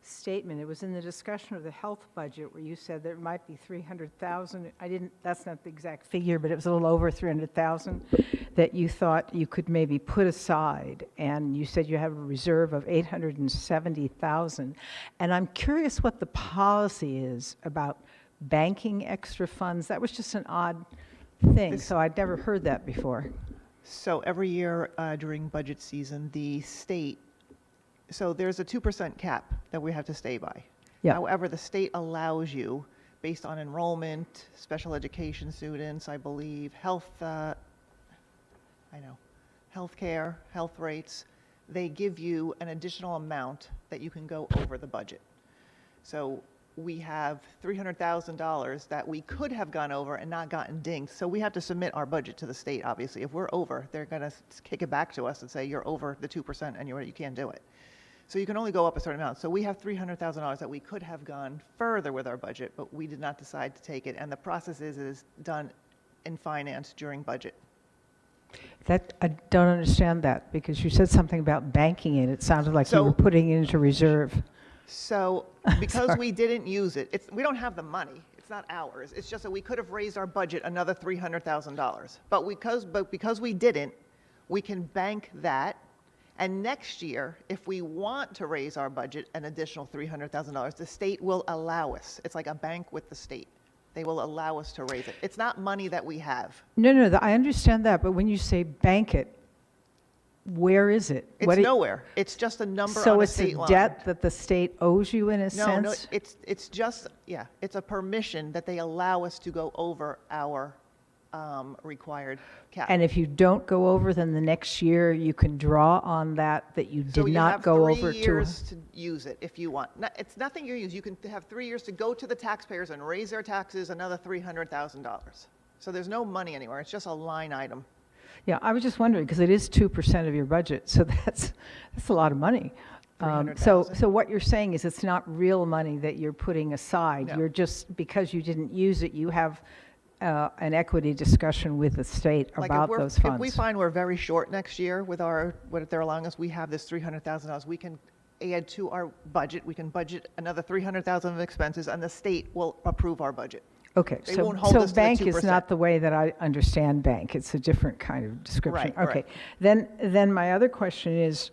statement. It was in the discussion of the health budget where you said there might be 300,000. That's not the exact figure, but it was a little over 300,000 that you thought you could maybe put aside. And you said you have a reserve of 870,000. And I'm curious what the policy is about banking extra funds? That was just an odd thing, so I'd never heard that before. So every year during budget season, the state, so there's a 2% cap that we have to stay by. Yeah. However, the state allows you, based on enrollment, special education students, I believe, healthcare, health rates, they give you an additional amount that you can go over the budget. So we have $300,000 that we could have gone over and not gotten dinged. So we have to submit our budget to the state, obviously. If we're over, they're going to kick it back to us and say, you're over the 2% and you can't do it. So you can only go up a certain amount. So we have $300,000 that we could have gone further with our budget, but we did not decide to take it. And the process is done in finance during budget. That, I don't understand that, because you said something about banking it. It sounded like you were So- putting it into reserve. So because we didn't use it, we don't have the money. It's not ours. It's just that we could have raised our budget another $300,000. But because we didn't, we can bank that. And next year, if we want to raise our budget an additional $300,000, the state will allow us. It's like a bank with the state. They will allow us to raise it. It's not money that we have. No, I understand that, but when you say bank it, where is it? It's nowhere. It's just a number So on a it's state a line. debt that the state owes you in a No, sense? it's just, yeah, it's a permission that they allow us to go over our required cap. And if you don't go over, then the next year you can draw on that you So did you not have go 3 over to. years to use it if you want. It's nothing you use. You can have 3 years to go to the taxpayers and raise their taxes another $300,000. So there's no money anywhere. It's just a line item. Yeah, I was just wondering, because it is 2% of your budget, so that's a lot of money. So what you're saying is it's not real money that you're putting aside. No. You're just, because you didn't use it, you have an equity discussion with the state Like about those funds. If we find we're very short next year with what they're allowing us, we have this $300,000. We can add to our budget. We can budget another $300,000 of expenses, and the state will approve our budget. Okay, They won't hold so us to the bank is 2%. not the way that I understand bank. It's a different kind of description. Right, Okay, then my other question is,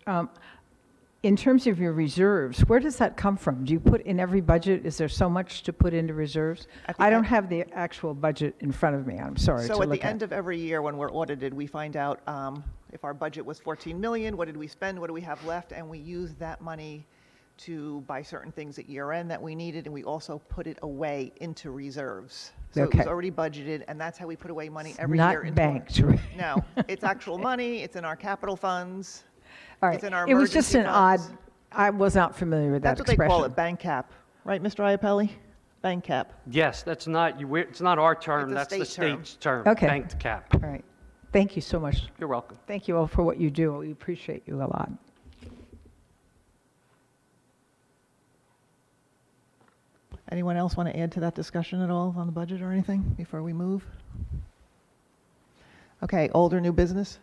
in terms of your reserves, where does that come from? Do you put in every budget? Is there so much to put into reserves? At the I don't end- have the actual budget in front of me. I'm sorry to So look at at. the end of every year, when we're audited, we find out if our budget was 14 million, what did we spend, what do we have left, and we use that money to buy certain things at year end that we needed, and we also put it away into reserves. So it was Okay. already budgeted, and that's how we put away money every Not year. banked, right? No, it's actual money, it's in our capital funds, All right, it's in our it was just emergency an odd, funds. I was not familiar with that That's what they call expression. it, bank cap. Right, Mr. Iapelli? Bank cap. Yes, that's not, it's not our term, It's a that's the state term. state's term. Okay. Banked cap. All right, thank you so much. You're welcome. Thank you all for what you do. We appreciate you a lot. Anyone else want to add to that discussion at all on the budget or anything before we move? Okay, old or new business?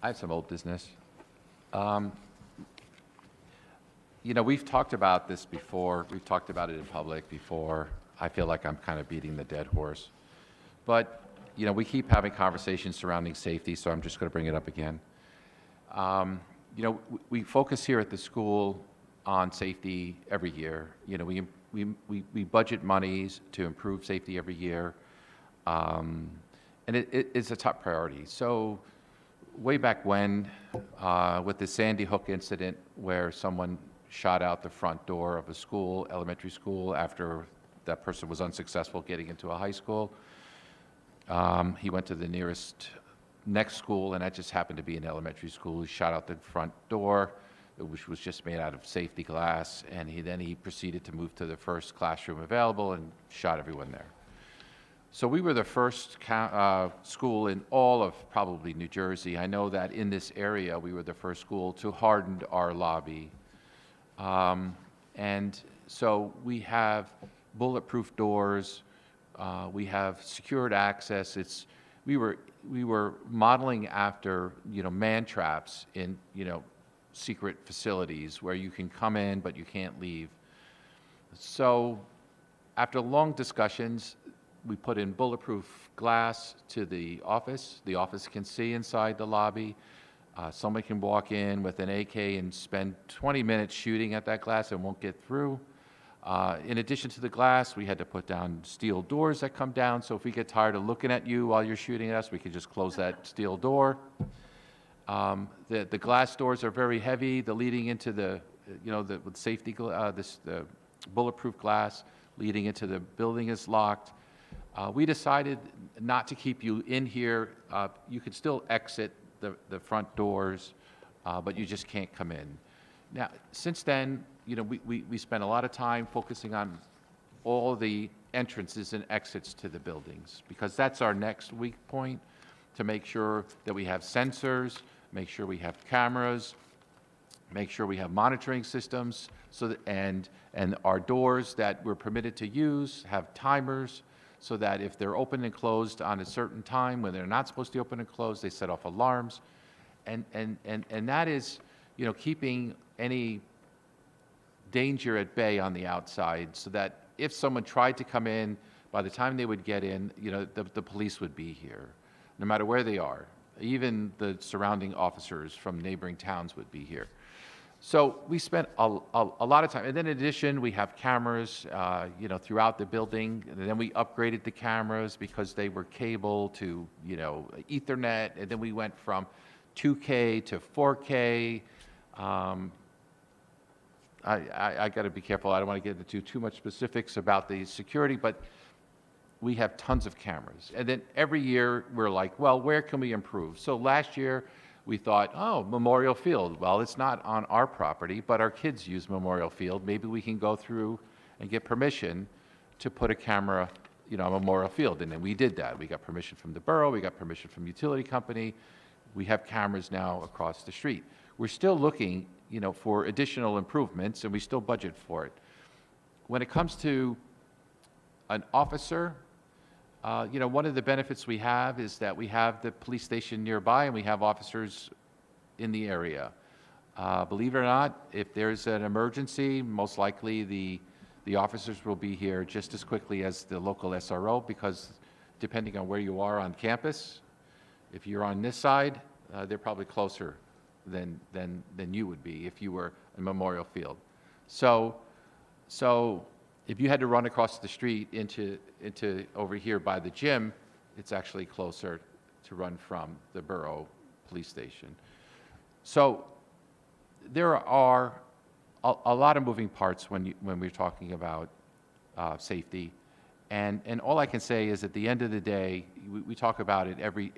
I have some old business. We've talked about this before. We've talked about it in public before. I feel like I'm kind of beating the dead horse. But, we keep having conversations surrounding safety, so I'm just going to bring it up again. We focus here at the school on safety every year. We budget monies to improve safety every year. And it's a top priority. So way back when, with the Sandy Hook incident where someone shot out the front door of a school, elementary school, after that person was unsuccessful getting into a high school, he went to the next school, and that just happened to be an elementary school. He shot out the front door, which was just made out of safety glass, and he proceeded to move to the first classroom available and shot everyone there. So we were the first school in all of probably New Jersey. I know that in this area, we were the first school to harden our lobby. And so we have bulletproof doors. We have secured access. We were modeling after, man traps in, secret facilities where you can come in, but you can't leave. So after long discussions, we put in bulletproof glass to the office. The office can see inside the lobby. Someone can walk in with an AK and spend 20 minutes shooting at that glass and won't get through. In addition to the glass, we had to put down steel doors that come down, so if we get tired of looking at you while you're shooting at us, we can just close that steel door. The glass doors are very heavy. The leading into the, with safety, the bulletproof glass leading into the building is locked. We decided not to keep you in here. You could still exit the front doors, but you just can't come in. Now, since then, we spent a lot of time focusing on all the entrances and exits to the buildings, because that's our next weak point, to make sure that we have sensors, make sure we have cameras, make sure we have monitoring systems, so that, and our doors that we're permitted to use have timers, so that if they're open and closed on a certain time when they're not supposed to be open and closed, they set off alarms. And that is, keeping any danger at bay on the outside, so that if someone tried to come in, by the time they would get in, the police would be here, no matter where they are. Even the surrounding officers from neighboring towns would be here. So we spent a lot of time. And then in addition, we have cameras, throughout the building. And then we upgraded the cameras because they were cable to, Ethernet. And then we went from 2K to 4K. I got to be careful. I don't want to get into too much specifics about the security, but we have tons of cameras. And then every year we're like, well, where can we improve? So last year we thought, oh, Memorial Field. Well, it's not on our property, but our kids use Memorial Field. Maybe we can go through and get permission to put a camera, on Memorial Field. And then we did that. We got permission from the borough. We got permission from utility company. We have cameras now across the street. We're still looking, for additional improvements, and we still budget for it. When it comes to an officer, one of the benefits we have is that we have the police station nearby, and we have officers in the area. Believe it or not, if there's an emergency, most likely the officers will be here just as quickly as the local SRO, because depending on where you are on campus, if you're on this side, they're probably closer than you would be if you were in Memorial Field. So if you had to run across the street into over here by the gym, it's actually closer to run from the borough police station. So there are a lot of moving parts when we're talking about safety, and all I can say is at the end of the day, we talk about it every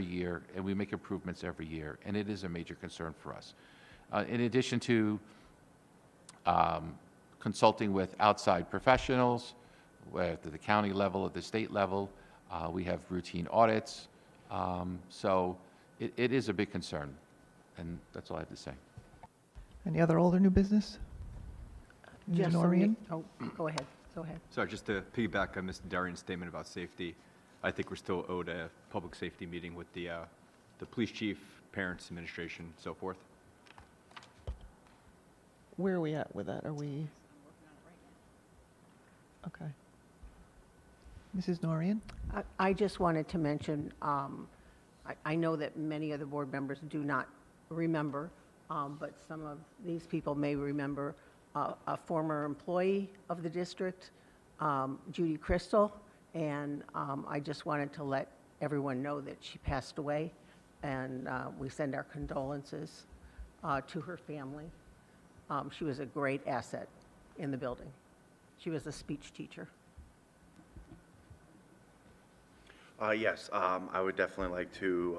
year, and we make improvements every year, and it is a major concern for us. In addition to consulting with outside professionals, at the county level, at the state level, we have routine audits. So it is a big concern, and that's all I have to say. Any other old or new business? Just some- Noreen? Oh, go ahead, go ahead. Sorry, just to piggyback on Mr. Darian's statement about safety, I think we're still owed a public safety meeting with the police chief, parents, administration, so forth. Where are we at with that? Are we? Okay. Mrs. Noreen? I just wanted to mention, I know that many of the board members do not remember, but some of these people may remember a former employee of the district, Judy Crystal, and I just wanted to let everyone know that she passed away, and we send our condolences to her family. She was a great asset in the building. She was a speech teacher. Yes, I would definitely like to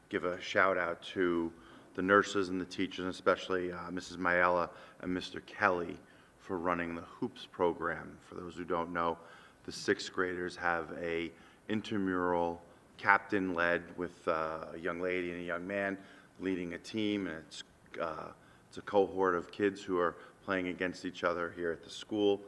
give a shout out to the nurses and the teachers, and especially Mrs. Mayella and Mr. Kelly for running the Hoops program. For those who don't know, the sixth graders have a intramural captain led with a young lady and a young man leading a team, and it's a cohort of kids who are playing against each other here at the school,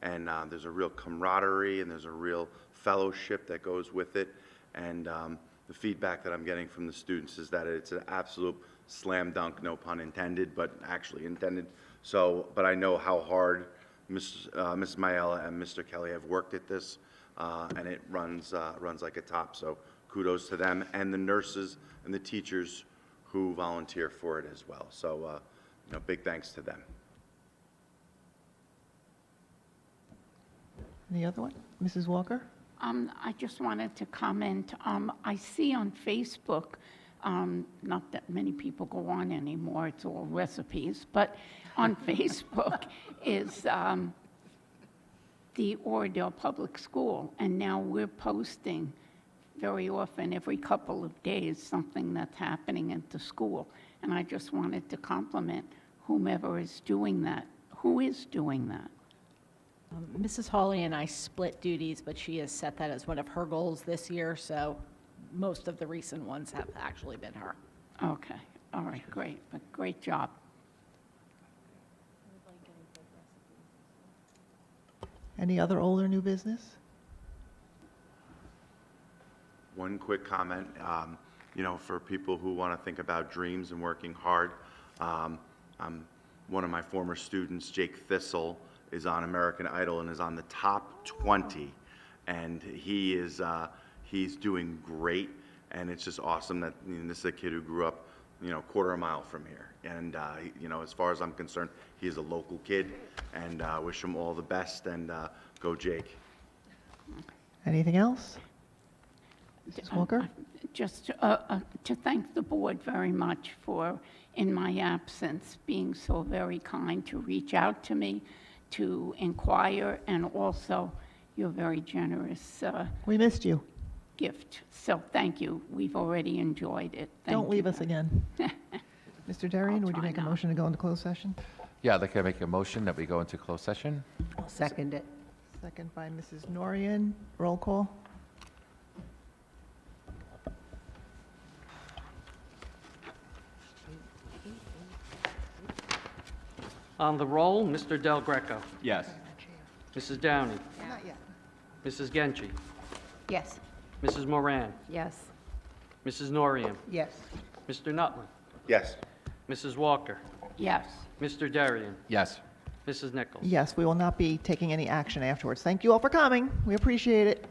and there's a real camaraderie and there's a real fellowship that goes with it, and the feedback that I'm getting from the students is that it's an absolute slam dunk, no pun intended, but actually intended. So, but I know how hard Ms. Mayella and Mr. Kelly have worked at this, and it runs like a top. So kudos to them, and the nurses and the teachers who volunteer for it as well. So, big thanks to them. Any other one? Mrs. Walker? I just wanted to comment. I see on Facebook, not that many people go on anymore, it's all recipes, but on Facebook is the Oradell Public School, and now we're posting very often, every couple of days, something that's happening at the school. And I just wanted to compliment whomever is doing that. Who is doing that? Mrs. Hawley and I split duties, but she has set that as one of her goals this year, so most of the recent ones have actually been her. Okay, all right, great, but great job. Any other old or new business? One quick comment, for people who want to think about dreams and working hard, one of my former students, Jake Thistle, is on American Idol and is on the top 20, and he's doing great, and it's just awesome that this is a kid who grew up, a quarter of a mile from here, and as far as I'm concerned, he is a local kid, and wish him all the best, and go Jake. Anything else? Mrs. Walker? Just to thank the board very much for, in my absence, being so very kind to reach out to me, to inquire, and also your very generous We missed you. gift. So thank you. We've already enjoyed it. Thank Don't leave you. us again. Mr. Darian, would you try make a not. motion to go into closed session? Yeah, I'd like to make a motion that we go into closed session. I'll second it. Second by Mrs. Norian. Roll call. On the roll, Mr. Del Greco. Yes. Mrs. Downey. Not yet. Mrs. Genchi. Yes. Mrs. Moran. Yes. Mrs. Norian. Yes. Mr. Nutlin. Yes. Mrs. Walker. Yes. Mr. Darian. Yes. Mrs. Nichols. Yes, we will not be taking any action afterwards. Thank you all for coming. We appreciate it.